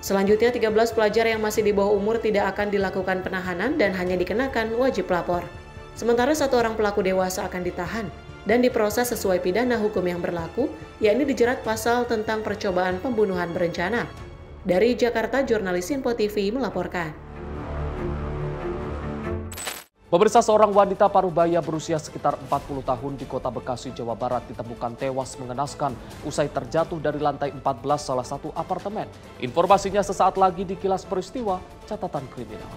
Selanjutnya 13 pelajar yang masih di bawah umur tidak akan dilakukan penahanan dan hanya dikenakan wajib lapor. Sementara 1 orang pelaku dewasa akan ditahan dan diproses sesuai pidana hukum yang berlaku, yakni dijerat pasal tentang percobaan pembunuhan berencana. Dari Jakarta, jurnalis Simpo TV melaporkan. Pemirsa, seorang wanita parubaya berusia sekitar 40 tahun di Kota Bekasi, Jawa Barat ditemukan tewas mengenaskan usai terjatuh dari lantai 14 salah satu apartemen. Informasinya sesaat lagi di Kilas Peristiwa Catatan Kriminal.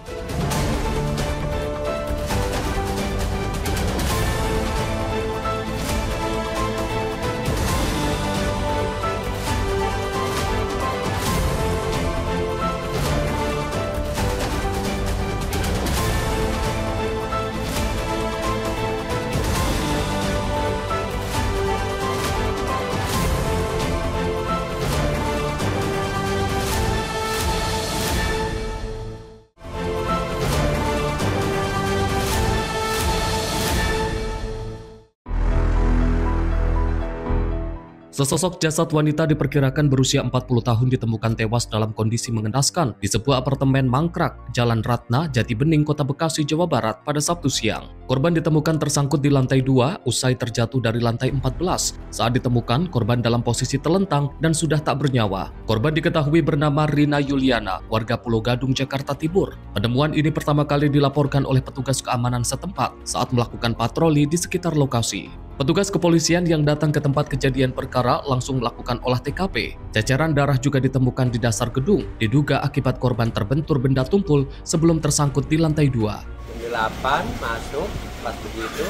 Sesosok jasad wanita diperkirakan berusia 40 tahun ditemukan tewas dalam kondisi mengenaskan di sebuah apartemen mangkrak, Jalan Ratna, Jati Bening, Kota Bekasi, Jawa Barat pada Sabtu siang. Korban ditemukan tersangkut di lantai 2 usai terjatuh dari lantai 14. Saat ditemukan, korban dalam posisi telentang dan sudah tak bernyawa. Korban diketahui bernama Rina Yuliana, warga Pulau Gadung, Jakarta Timur. Penemuan ini pertama kali dilaporkan oleh petugas keamanan setempat saat melakukan patroli di sekitar lokasi. Petugas kepolisian yang datang ke tempat kejadian perkara langsung melakukan olah TKP. Ceceran darah juga ditemukan di dasar gedung, diduga akibat korban terbentur benda tumpul sebelum tersangkut di lantai 2. 8 masuk, pas begitu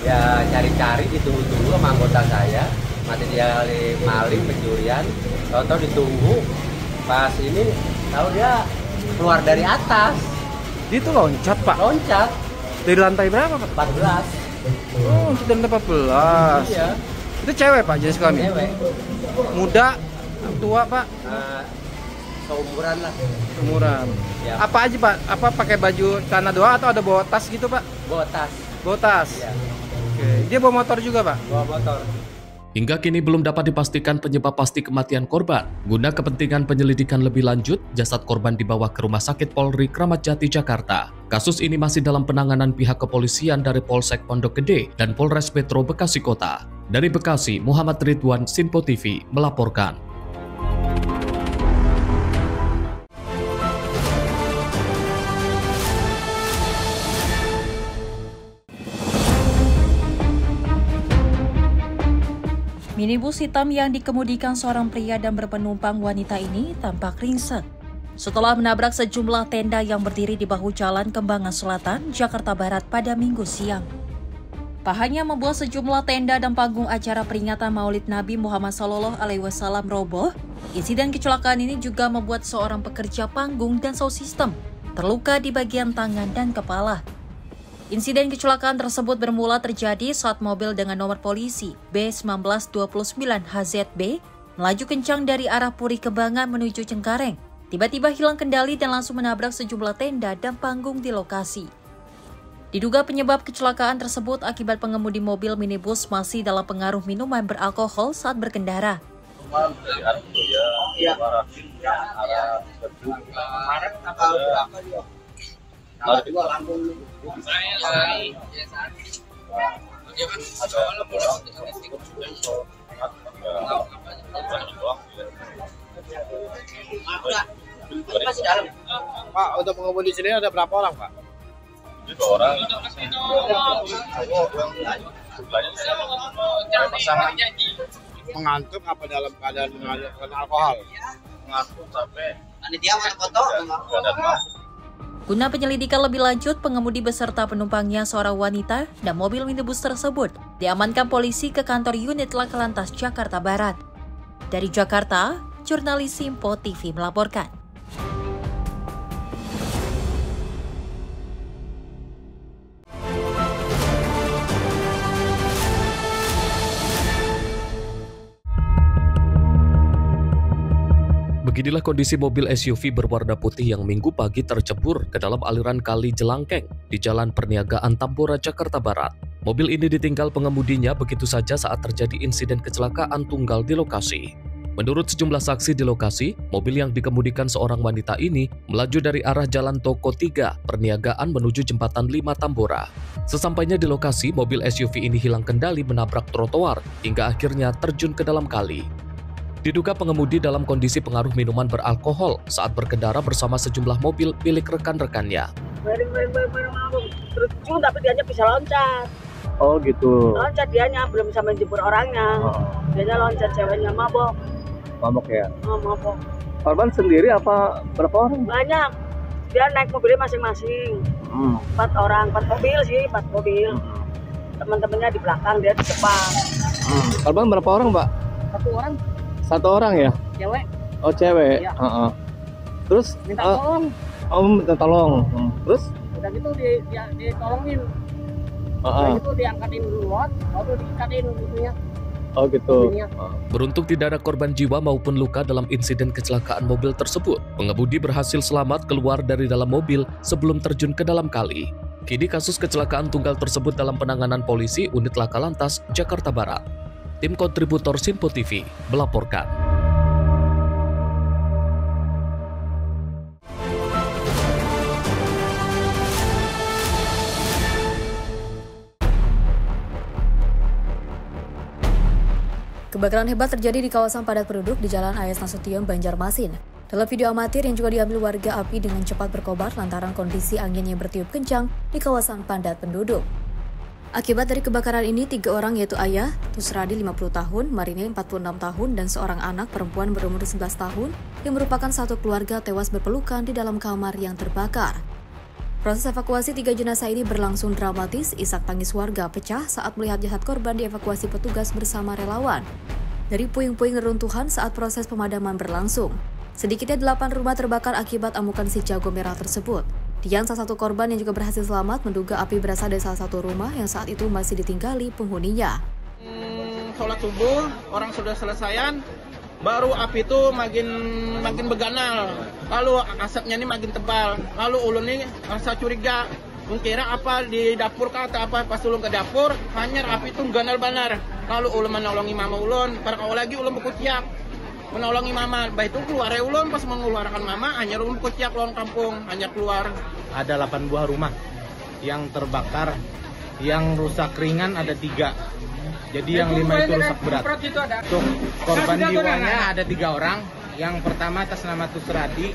ya cari-cari, ditunggu-tunggu sama anggota saya, masih dia maling pencurian, tahu-tahu ditunggu, pas ini tahu dia keluar dari atas. Dia tuh loncat, Pak? Loncat. Dari lantai berapa, Pak? 14. Oh, itu lantai 14. Iya. Itu cewek, Pak, jenis kelamin? Cewek. Muda, tua, Pak? Seumuran lah. Seumuran. Ya. Apa aja, Pak? Apa pakai baju celana doang atau ada bawa tas gitu, Pak? Bawa tas. Bawa tas? Iya. Oke. Dia bawa motor juga, Pak? Bawa motor. Hingga kini belum dapat dipastikan penyebab pasti kematian korban. Guna kepentingan penyelidikan lebih lanjut, jasad korban dibawa ke Rumah Sakit Polri Kramat Jati, Jakarta. Kasus ini masih dalam penanganan pihak kepolisian dari Polsek Pondok Gede dan Polres Metro Bekasi Kota. Dari Bekasi, Muhammad Ridwan, Simpo TV, melaporkan. Minibus hitam yang dikemudikan seorang pria dan berpenumpang wanita ini tampak ringsek setelah menabrak sejumlah tenda yang berdiri di bahu Jalan Kembangan Selatan, Jakarta Barat pada Minggu siang. Tak hanya membuat sejumlah tenda dan panggung acara peringatan Maulid Nabi Muhammad SAW roboh, insiden kecelakaan ini juga membuat seorang pekerja panggung dan sound system terluka di bagian tangan dan kepala. Insiden kecelakaan tersebut bermula terjadi saat mobil dengan nomor polisi B1929HZB melaju kencang dari arah Puri Kembangan menuju Cengkareng. Tiba-tiba hilang kendali dan langsung menabrak sejumlah tenda dan panggung di lokasi. Diduga penyebab kecelakaan tersebut akibat pengemudi mobil minibus masih dalam pengaruh minuman beralkohol saat berkendara. Pak, untuk pengemudi sini ada berapa orang, Pak? 2 orang. Mengantuk apa dalam keadaan dengan alkohol? Mengantuk sampai Panitia mana foto? Guna penyelidikan lebih lanjut, pengemudi beserta penumpangnya seorang wanita dan mobil minibus tersebut diamankan polisi ke kantor unit Laka Lantas Jakarta Barat. Dari Jakarta, jurnalis Simpo TV melaporkan. Beginilah kondisi mobil SUV berwarna putih yang Minggu pagi tercebur ke dalam aliran Kali Jelangkeng di Jalan Perniagaan Tambora, Jakarta Barat. Mobil ini ditinggal pengemudinya begitu saja saat terjadi insiden kecelakaan tunggal di lokasi. Menurut sejumlah saksi di lokasi, mobil yang dikemudikan seorang wanita ini melaju dari arah Jalan Toko 3 Perniagaan menuju Jembatan 5 Tambora. Sesampainya di lokasi, mobil SUV ini hilang kendali menabrak trotoar hingga akhirnya terjun ke dalam kali. Diduga pengemudi dalam kondisi pengaruh minuman beralkohol saat berkendara bersama sejumlah mobil milik rekan-rekannya. Terus tapi dianya bisa loncat. Oh gitu. Loncat dianya, belum bisa menjemput orangnya. Dianya loncat, ceweknya mabok. Mabok ya? Mabok. Korban sendiri apa berapa orang? Banyak. Dia naik mobilnya masing-masing. 4 orang, 4 mobil sih, 4 mobil. Teman-temannya di belakang, dia di depan. Korban berapa orang, Mbak? 1 orang. 1 orang ya? Cewek. Oh cewek? Iya. Terus? Minta tolong. Oh minta tolong. Terus? Udah gitu ditolongin. Udah gitu diangkatin dulu, baru diikatin itunya. Oh gitu. Beruntung tidak ada korban jiwa maupun luka dalam insiden kecelakaan mobil tersebut. Pengemudi berhasil selamat keluar dari dalam mobil sebelum terjun ke dalam kali. Kini kasus kecelakaan tunggal tersebut dalam penanganan polisi unit Laka Lantas Jakarta Barat. tim kontributor Sinpo TV melaporkan. Kebakaran hebat terjadi di kawasan padat penduduk di Jalan AS Nasution, Banjarmasin. Dalam video amatir yang juga diambil warga, api dengan cepat berkobar lantaran kondisi angin yang bertiup kencang di kawasan padat penduduk. Akibat dari kebakaran ini, 3 orang yaitu ayah, Tusradi 50 tahun, Marini 46 tahun, dan seorang anak perempuan berumur 11 tahun yang merupakan satu keluarga tewas berpelukan di dalam kamar yang terbakar. Proses evakuasi 3 jenazah ini berlangsung dramatis. Isak tangis warga pecah saat melihat jasad korban dievakuasi petugas bersama relawan dari puing-puing reruntuhan saat proses pemadaman berlangsung. Sedikitnya 8 rumah terbakar akibat amukan si jago merah tersebut. Dian, salah satu korban yang juga berhasil selamat, menduga api berasal dari salah satu rumah yang saat itu masih ditinggali penghuninya. Sholat subuh, orang sudah selesaian, baru api itu makin beganal, lalu asapnya ini makin tebal, lalu ulun ini rasa curiga, mengkira apa di dapur kah atau apa. Pas ulun ke dapur, hanya api itu ganal banar, lalu ulun menolongi mama ulun, pada kau lagi ulun berkuciak menolongi mama, baik itu keluar ulun pas mengeluarkan mama, hanya ulun berkuciak lawan kampung, hanya keluar. Ada 8 buah rumah yang terbakar, yang rusak ringan ada 3. Jadi yang 5 itu rusak berat. Untuk korban jiwanya ada 3 orang. Yang pertama atas nama Tusradi,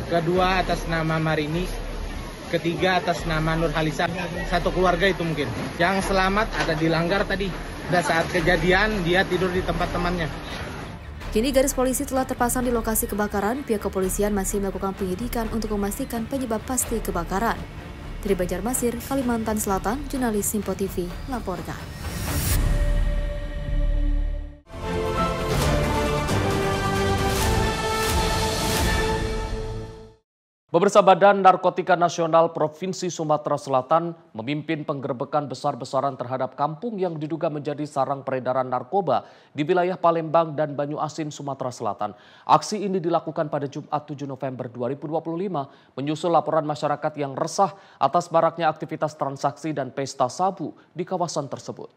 kedua atas nama Marini, ketiga atas nama Nur Halisa. Satu keluarga itu mungkin. Yang selamat ada di Langgar tadi. Pada saat kejadian dia tidur di tempat temannya. Kini garis polisi telah terpasang di lokasi kebakaran. Pihak kepolisian masih melakukan penyidikan untuk memastikan penyebab pasti kebakaran. Dari Banjarmasin, Kalimantan Selatan, jurnalis Sinpo TV melaporkan. Pemirsa, Badan Narkotika Nasional Provinsi Sumatera Selatan memimpin penggerbekan besar-besaran terhadap kampung yang diduga menjadi sarang peredaran narkoba di wilayah Palembang dan Banyuasin, Sumatera Selatan. Aksi ini dilakukan pada Jumat 7 November 2025 menyusul laporan masyarakat yang resah atas maraknya aktivitas transaksi dan pesta sabu di kawasan tersebut.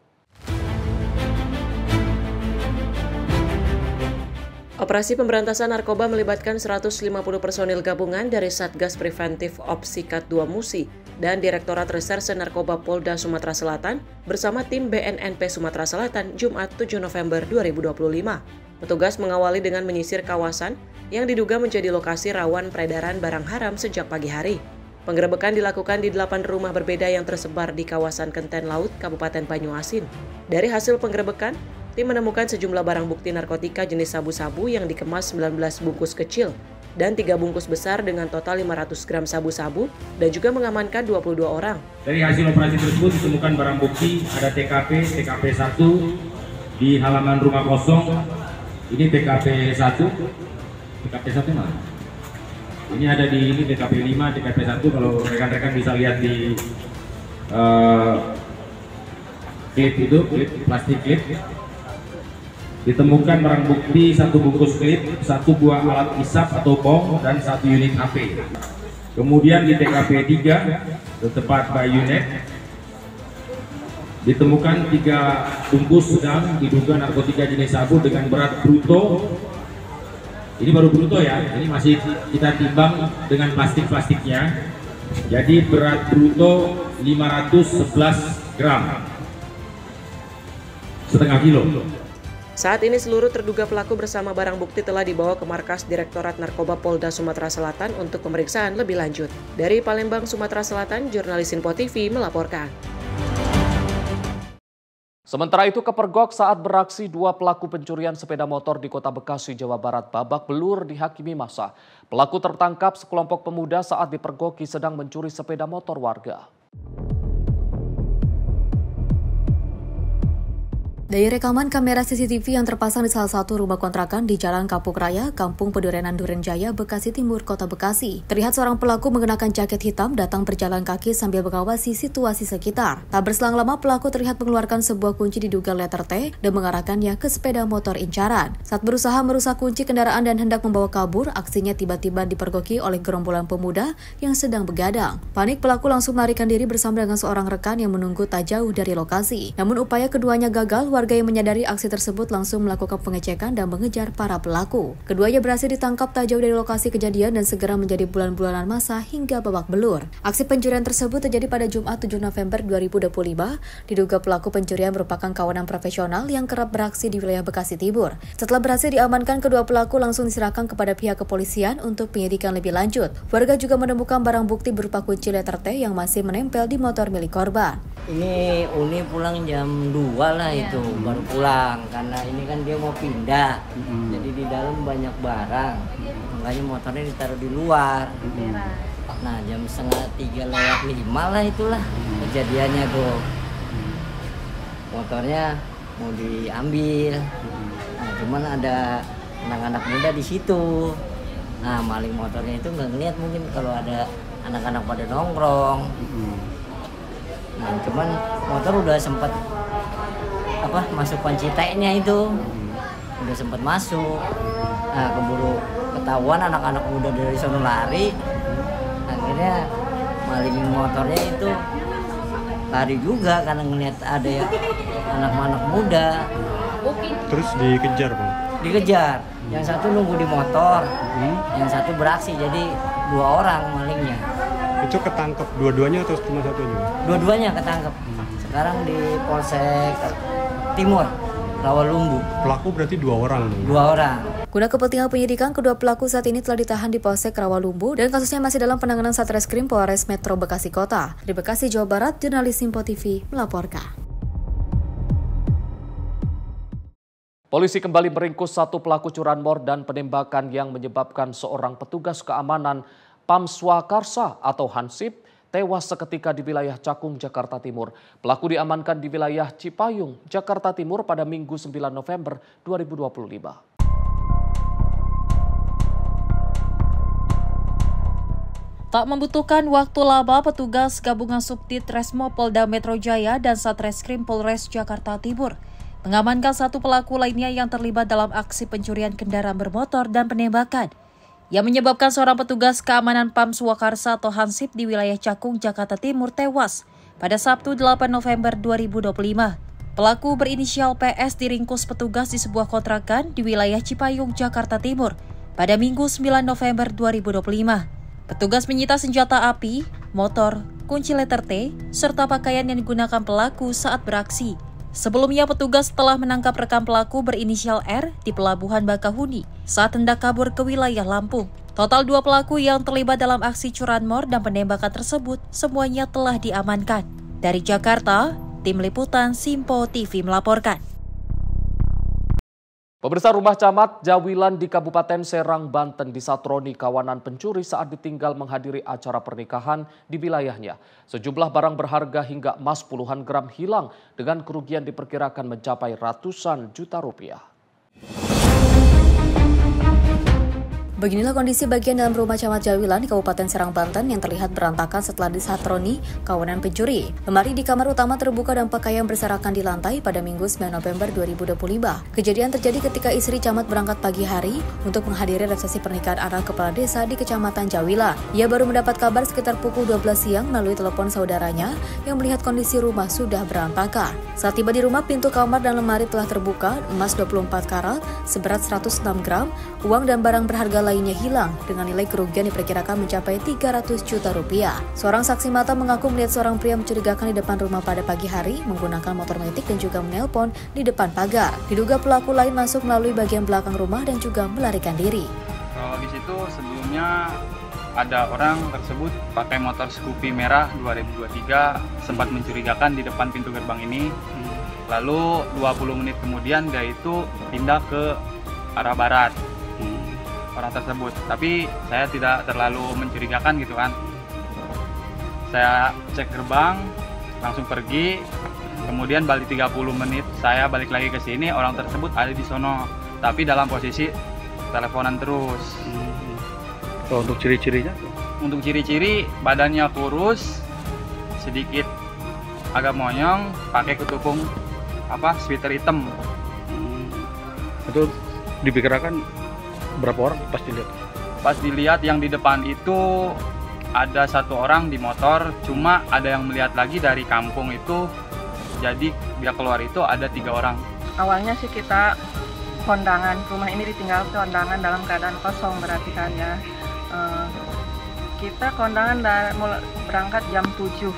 Operasi pemberantasan narkoba melibatkan 150 personil gabungan dari Satgas Preventif Opsikat 2 Musi dan Direktorat Reserse Narkoba Polda Sumatera Selatan bersama tim BNNP Sumatera Selatan Jumat 7 November 2025. Petugas mengawali dengan menyisir kawasan yang diduga menjadi lokasi rawan peredaran barang haram sejak pagi hari. Penggerebekan dilakukan di 8 rumah berbeda yang tersebar di kawasan Kenten Laut, Kabupaten Banyuasin. Dari hasil penggerebekan, tim menemukan sejumlah barang bukti narkotika jenis sabu-sabu yang dikemas 19 bungkus kecil dan 3 bungkus besar dengan total 500 gram sabu-sabu dan juga mengamankan 22 orang. Dari hasil operasi tersebut ditemukan barang bukti ada TKP 1 di halaman rumah kosong. Ini TKP 1 mana? Ini ada di ini TKP 5, TKP 1 kalau rekan-rekan bisa lihat di klip itu, plastik klip. Ditemukan barang bukti 1 bungkus klip, 1 buah alat isap atau bom, dan 1 unit HP. Kemudian di TKP 3, tempat bayonet, ditemukan 3 bungkus sedang diduga narkotika jenis sabu dengan berat bruto. Ini baru bruto ya, ini masih kita timbang dengan plastik-plastiknya. Jadi berat bruto 511 gram, setengah kilo. Saat ini seluruh terduga pelaku bersama barang bukti telah dibawa ke markas Direktorat Narkoba Polda Sumatera Selatan untuk pemeriksaan lebih lanjut. Dari Palembang, Sumatera Selatan, jurnalis Sinpo TV melaporkan. Sementara itu, kepergok saat beraksi 2 pelaku pencurian sepeda motor di Kota Bekasi, Jawa Barat babak belur dihakimi massa. Pelaku tertangkap sekelompok pemuda saat dipergoki sedang mencuri sepeda motor warga. Dari rekaman kamera CCTV yang terpasang di salah satu rumah kontrakan di Jalan Kapuk Raya, Kampung Pedurenan Durenjaya, Bekasi Timur, Kota Bekasi, terlihat seorang pelaku mengenakan jaket hitam datang berjalan kaki sambil mengawasi situasi sekitar. Tak berselang lama, pelaku terlihat mengeluarkan sebuah kunci diduga letter T dan mengarahkannya ke sepeda motor incaran. Saat berusaha merusak kunci kendaraan dan hendak membawa kabur, aksinya tiba-tiba dipergoki oleh gerombolan pemuda yang sedang begadang. Panik, pelaku langsung melarikan diri bersama dengan seorang rekan yang menunggu tak jauh dari lokasi. Namun upaya keduanya gagal. warga yang menyadari aksi tersebut langsung melakukan pengecekan dan mengejar para pelaku. Keduanya berhasil ditangkap tak jauh dari lokasi kejadian dan segera menjadi bulan-bulanan masa hingga babak belur. Aksi pencurian tersebut terjadi pada Jumat 7 November 2025. Diduga pelaku pencurian merupakan kawanan profesional yang kerap beraksi di wilayah Bekasi Timur. Setelah berhasil diamankan, kedua pelaku langsung diserahkan kepada pihak kepolisian untuk penyidikan lebih lanjut. Warga juga menemukan barang bukti berupa kunci letter T yang masih menempel di motor milik korban. Ini Uni pulang jam 2 lah itu, baru pulang karena ini kan dia mau pindah. Jadi di dalam banyak barang, makanya motornya ditaruh di luar. Nah jam 2:30-5 lah itulah kejadiannya tuh. Motornya mau diambil, nah cuman ada anak-anak muda di situ. Nah maling motornya itu nggak ngeliat mungkin kalau ada anak-anak pada nongkrong. Nah, cuman motor udah sempat masuk kunci T-nya itu, udah sempat masuk. Nah, keburu ketahuan anak-anak muda dari sono lari. Akhirnya maling motornya itu lari juga karena ngeliat ada ya anak-anak muda. Terus dikejar, Bang? Dikejar. Yang satu nunggu di motor, yang satu beraksi. Jadi 2 orang malingnya. Itu ketangkep dua-duanya atau cuma satunya? Dua-duanya ketangkep. Sekarang di Polsek Timur, Rawalumbu. Pelaku berarti 2 orang? 2 orang. Guna kepentingan penyidikan, kedua pelaku saat ini telah ditahan di Polsek Rawalumbu dan kasusnya masih dalam penanganan Satreskrim Polres Metro Bekasi Kota. Di Bekasi, Jawa Barat, jurnalis Simpo TV melaporkan. Polisi kembali meringkus 1 pelaku curanmor dan penembakan yang menyebabkan seorang petugas keamanan Pam Swakarsa atau Hansip tewas seketika di wilayah Cakung, Jakarta Timur. Pelaku diamankan di wilayah Cipayung, Jakarta Timur pada Minggu 9 November 2025. Tak membutuhkan waktu lama, petugas gabungan Subdit Resmo Polda Metro Jaya dan Satreskrim Polres Jakarta Timur mengamankan 1 pelaku lainnya yang terlibat dalam aksi pencurian kendaraan bermotor dan penembakan yang menyebabkan seorang petugas keamanan Pam Swakarsa atau Hansip di wilayah Cakung, Jakarta Timur tewas pada Sabtu 8 November 2025. Pelaku berinisial PS diringkus petugas di sebuah kontrakan di wilayah Cipayung, Jakarta Timur pada Minggu 9 November 2025. Petugas menyita senjata api, motor, kunci letter T, serta pakaian yang digunakan pelaku saat beraksi. Sebelumnya, petugas telah menangkap rekan pelaku berinisial R di Pelabuhan Bakahuni saat hendak kabur ke wilayah Lampung. Total 2 pelaku yang terlibat dalam aksi curanmor dan penembakan tersebut semuanya telah diamankan. Dari Jakarta, Tim Liputan Simpo TV melaporkan. Pemirsa, rumah camat Jawilan di Kabupaten Serang, Banten disatroni kawanan pencuri saat ditinggal menghadiri acara pernikahan di wilayahnya. Sejumlah barang berharga hingga emas puluhan gram hilang dengan kerugian diperkirakan mencapai ratusan juta rupiah. Beginilah kondisi bagian dalam rumah camat Jawilan di Kabupaten Serang, Banten yang terlihat berantakan setelah disatroni kawanan pencuri. Lemari di kamar utama terbuka dan pakaian berserakan di lantai pada Minggu 9 November 2025. Kejadian terjadi ketika istri camat berangkat pagi hari untuk menghadiri resepsi pernikahan anak kepala desa di Kecamatan Jawilan. Ia baru mendapat kabar sekitar pukul 12 siang melalui telepon saudaranya yang melihat kondisi rumah sudah berantakan. Saat tiba di rumah, pintu kamar dan lemari telah terbuka, emas 24 karat seberat 106 gram, uang dan barang berharga lainnya hilang dengan nilai kerugian diperkirakan mencapai 300 juta rupiah. Seorang saksi mata mengaku melihat seorang pria mencurigakan di depan rumah pada pagi hari menggunakan motor metik dan juga menelpon di depan pagar. Diduga pelaku lain masuk melalui bagian belakang rumah dan juga melarikan diri. Di situ sebelumnya ada orang tersebut pakai motor Scoopy merah 2023 sempat mencurigakan di depan pintu gerbang ini. Lalu 20 menit kemudian dia itu pindah ke arah barat. Orang tersebut, tapi saya tidak terlalu mencurigakan gitu kan. Saya cek gerbang, langsung pergi, kemudian balik 30 menit saya balik lagi ke sini, orang tersebut ada di sono, tapi dalam posisi teleponan terus. Untuk ciri-cirinya? Untuk ciri-ciri badannya kurus, sedikit agak monyong, pakai ketukung sweater hitam. Itu diperkirakan berapa orang pas dilihat? Pas dilihat yang di depan itu ada 1 orang di motor, cuma ada yang melihat lagi dari kampung itu, jadi Pihak keluar itu ada 3 orang. Awalnya sih kita kondangan, rumah ini ditinggal kondangan dalam keadaan kosong berarti kan ya. Kita kondangan mulai berangkat jam 7.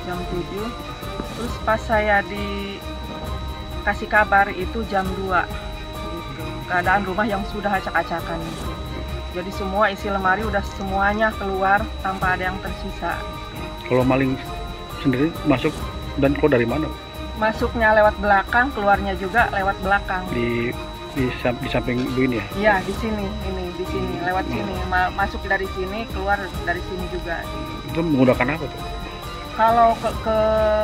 Terus pas saya dikasih kabar itu jam 2 gitu. Keadaan rumah yang sudah acak-acakan gitu. Jadi semua isi lemari udah semuanya keluar tanpa ada yang tersisa. Kalau maling sendiri masuk dan kok dari mana? Masuknya lewat belakang, keluarnya juga lewat belakang. Di samping Bu ini ya? Iya, di sini, lewat sini. Masuk dari sini, keluar dari sini juga. Itu menggunakan apa tuh? Kalau ke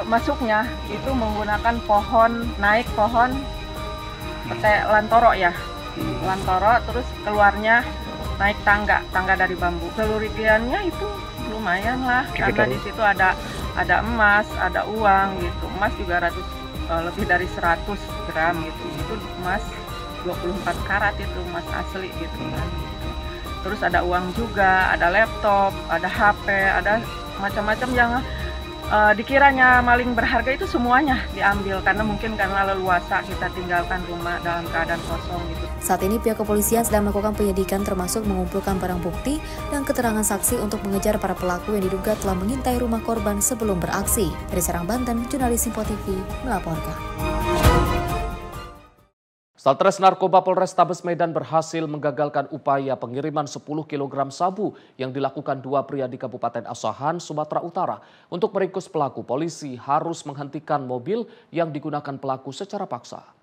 masuknya itu menggunakan pohon, naik pohon kayak lantoro ya. Lantoro, terus keluarnya naik tangga dari bambu. Kerugiannya itu lumayan lah, karena di situ ada emas, ada uang gitu. Emas juga lebih dari 100 gram gitu. Itu emas 24 karat itu, emas asli gitu kan. Terus ada uang juga, ada laptop, ada HP, ada macam-macam yang dikiranya maling berharga itu semuanya diambil karena leluasa kita tinggalkan rumah dalam keadaan kosong gitu. Saat ini pihak kepolisian sedang melakukan penyidikan termasuk mengumpulkan barang bukti dan keterangan saksi untuk mengejar para pelaku yang diduga telah mengintai rumah korban sebelum beraksi. Dari Serang, Banten, jurnalis Simpo TV melaporkan. Satres Narkoba Polrestabes Medan berhasil menggagalkan upaya pengiriman 10 kg sabu yang dilakukan 2 pria di Kabupaten Asahan, Sumatera Utara. Untuk meringkus pelaku, polisi harus menghentikan mobil yang digunakan pelaku secara paksa.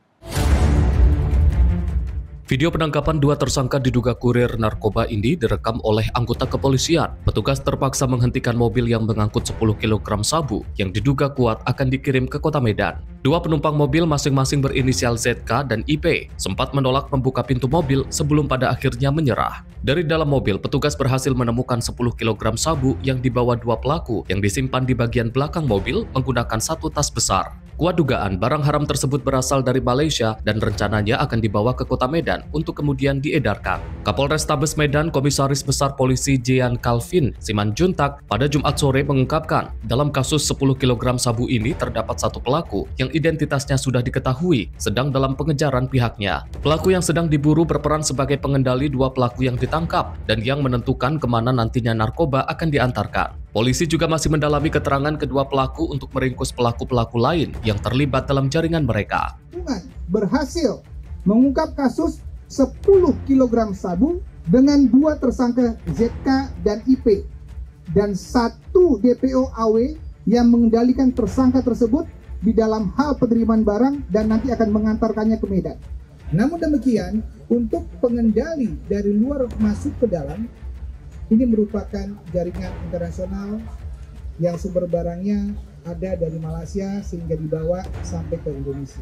Video penangkapan 2 tersangka diduga kurir narkoba ini direkam oleh anggota kepolisian. Petugas terpaksa menghentikan mobil yang mengangkut 10 kg sabu yang diduga kuat akan dikirim ke kota Medan. 2 penumpang mobil masing-masing berinisial ZK dan IP sempat menolak membuka pintu mobil sebelum pada akhirnya menyerah. Dari dalam mobil, petugas berhasil menemukan 10 kg sabu yang dibawa 2 pelaku yang disimpan di bagian belakang mobil menggunakan 1 tas besar. Kuat dugaan barang haram tersebut berasal dari Malaysia dan rencananya akan dibawa ke kota Medan untuk kemudian diedarkan. Kapolrestabes Medan Komisaris Besar Polisi Jean Calvin Simanjuntak pada Jumat sore mengungkapkan dalam kasus 10 kg sabu ini terdapat 1 pelaku yang identitasnya sudah diketahui sedang dalam pengejaran pihaknya. Pelaku yang sedang diburu berperan sebagai pengendali 2 pelaku yang ditangkap dan yang menentukan kemana nantinya narkoba akan diantarkan. Polisi juga masih mendalami keterangan kedua pelaku untuk meringkus pelaku-pelaku lain yang terlibat dalam jaringan mereka. Berhasil mengungkap kasus 10 kg sabu dengan 2 tersangka ZK dan IP dan 1 DPO AW yang mengendalikan tersangka tersebut di dalam hal penerimaan barang dan nanti akan mengantarkannya ke Medan. Namun demikian, untuk pengendali dari luar masuk ke dalam, ini merupakan jaringan internasional yang sumber barangnya ada dari Malaysia sehingga dibawa sampai ke Indonesia.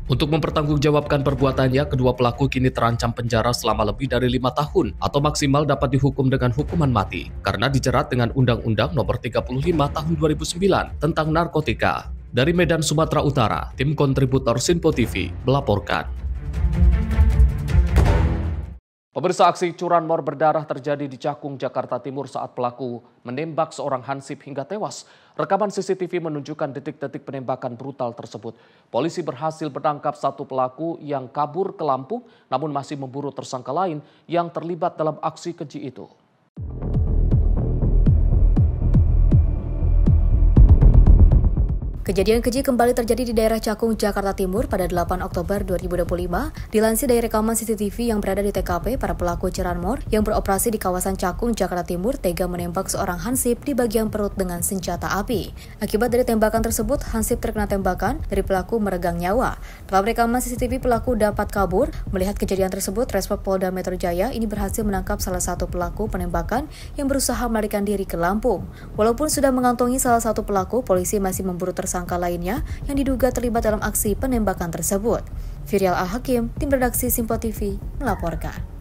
Untuk mempertanggungjawabkan perbuatannya, kedua pelaku kini terancam penjara selama lebih dari 5 tahun atau maksimal dapat dihukum dengan hukuman mati karena dijerat dengan Undang-Undang Nomor 35 Tahun 2009 tentang narkotika. Dari Medan, Sumatera Utara, tim kontributor Simpo TV melaporkan. Pemirsa, aksi curanmor berdarah terjadi di Cakung, Jakarta Timur saat pelaku menembak seorang hansip hingga tewas. Rekaman CCTV menunjukkan detik-detik penembakan brutal tersebut. Polisi berhasil menangkap 1 pelaku yang kabur ke Lampung, namun masih memburu tersangka lain yang terlibat dalam aksi keji itu. Kejadian keji kembali terjadi di daerah Cakung, Jakarta Timur pada 8 Oktober 2025. Dilansir dari rekaman CCTV yang berada di TKP, para pelaku curanmor yang beroperasi di kawasan Cakung, Jakarta Timur tega menembak seorang hansip di bagian perut dengan senjata api. Akibat dari tembakan tersebut, hansip terkena tembakan dari pelaku meregang nyawa. Dalam rekaman CCTV, pelaku dapat kabur. Melihat kejadian tersebut, Resmob Polda Metro Jaya ini berhasil menangkap salah satu pelaku penembakan yang berusaha melarikan diri ke Lampung. Walaupun sudah mengantongi salah satu pelaku, polisi masih memburu tersangka lainnya yang diduga terlibat dalam aksi penembakan tersebut. Viryal Al-Hakim, tim redaksi Simpo TV melaporkan.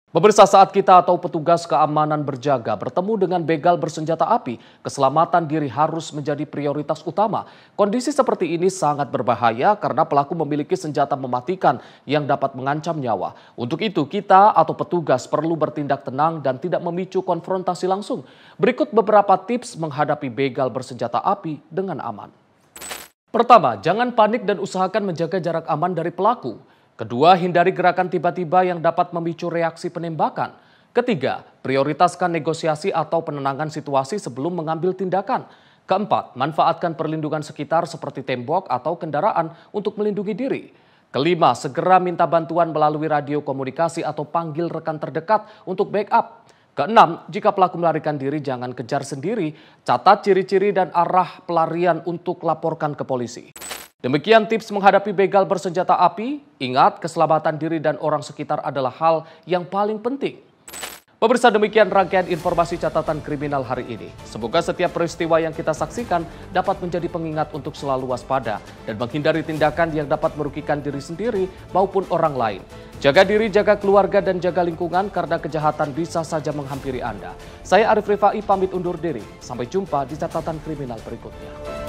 Pemirsa, saat kita atau petugas keamanan berjaga bertemu dengan begal bersenjata api, keselamatan diri harus menjadi prioritas utama. Kondisi seperti ini sangat berbahaya karena pelaku memiliki senjata mematikan yang dapat mengancam nyawa. Untuk itu, kita atau petugas perlu bertindak tenang dan tidak memicu konfrontasi langsung. Berikut beberapa tips menghadapi begal bersenjata api dengan aman. Pertama, jangan panik dan usahakan menjaga jarak aman dari pelaku. Kedua, hindari gerakan tiba-tiba yang dapat memicu reaksi penembakan. Ketiga, prioritaskan negosiasi atau penenangan situasi sebelum mengambil tindakan. Keempat, manfaatkan perlindungan sekitar seperti tembok atau kendaraan untuk melindungi diri. Kelima, segera minta bantuan melalui radio komunikasi atau panggil rekan terdekat untuk backup. Keenam, jika pelaku melarikan diri jangan kejar sendiri, catat ciri-ciri dan arah pelarian untuk laporkan ke polisi. Demikian tips menghadapi begal bersenjata api. Ingat, keselamatan diri dan orang sekitar adalah hal yang paling penting. Pemirsa, demikian rangkaian informasi catatan kriminal hari ini. Semoga setiap peristiwa yang kita saksikan dapat menjadi pengingat untuk selalu waspada dan menghindari tindakan yang dapat merugikan diri sendiri maupun orang lain. Jaga diri, jaga keluarga, dan jaga lingkungan karena kejahatan bisa saja menghampiri Anda. Saya Arif Rifai pamit undur diri. Sampai jumpa di catatan kriminal berikutnya.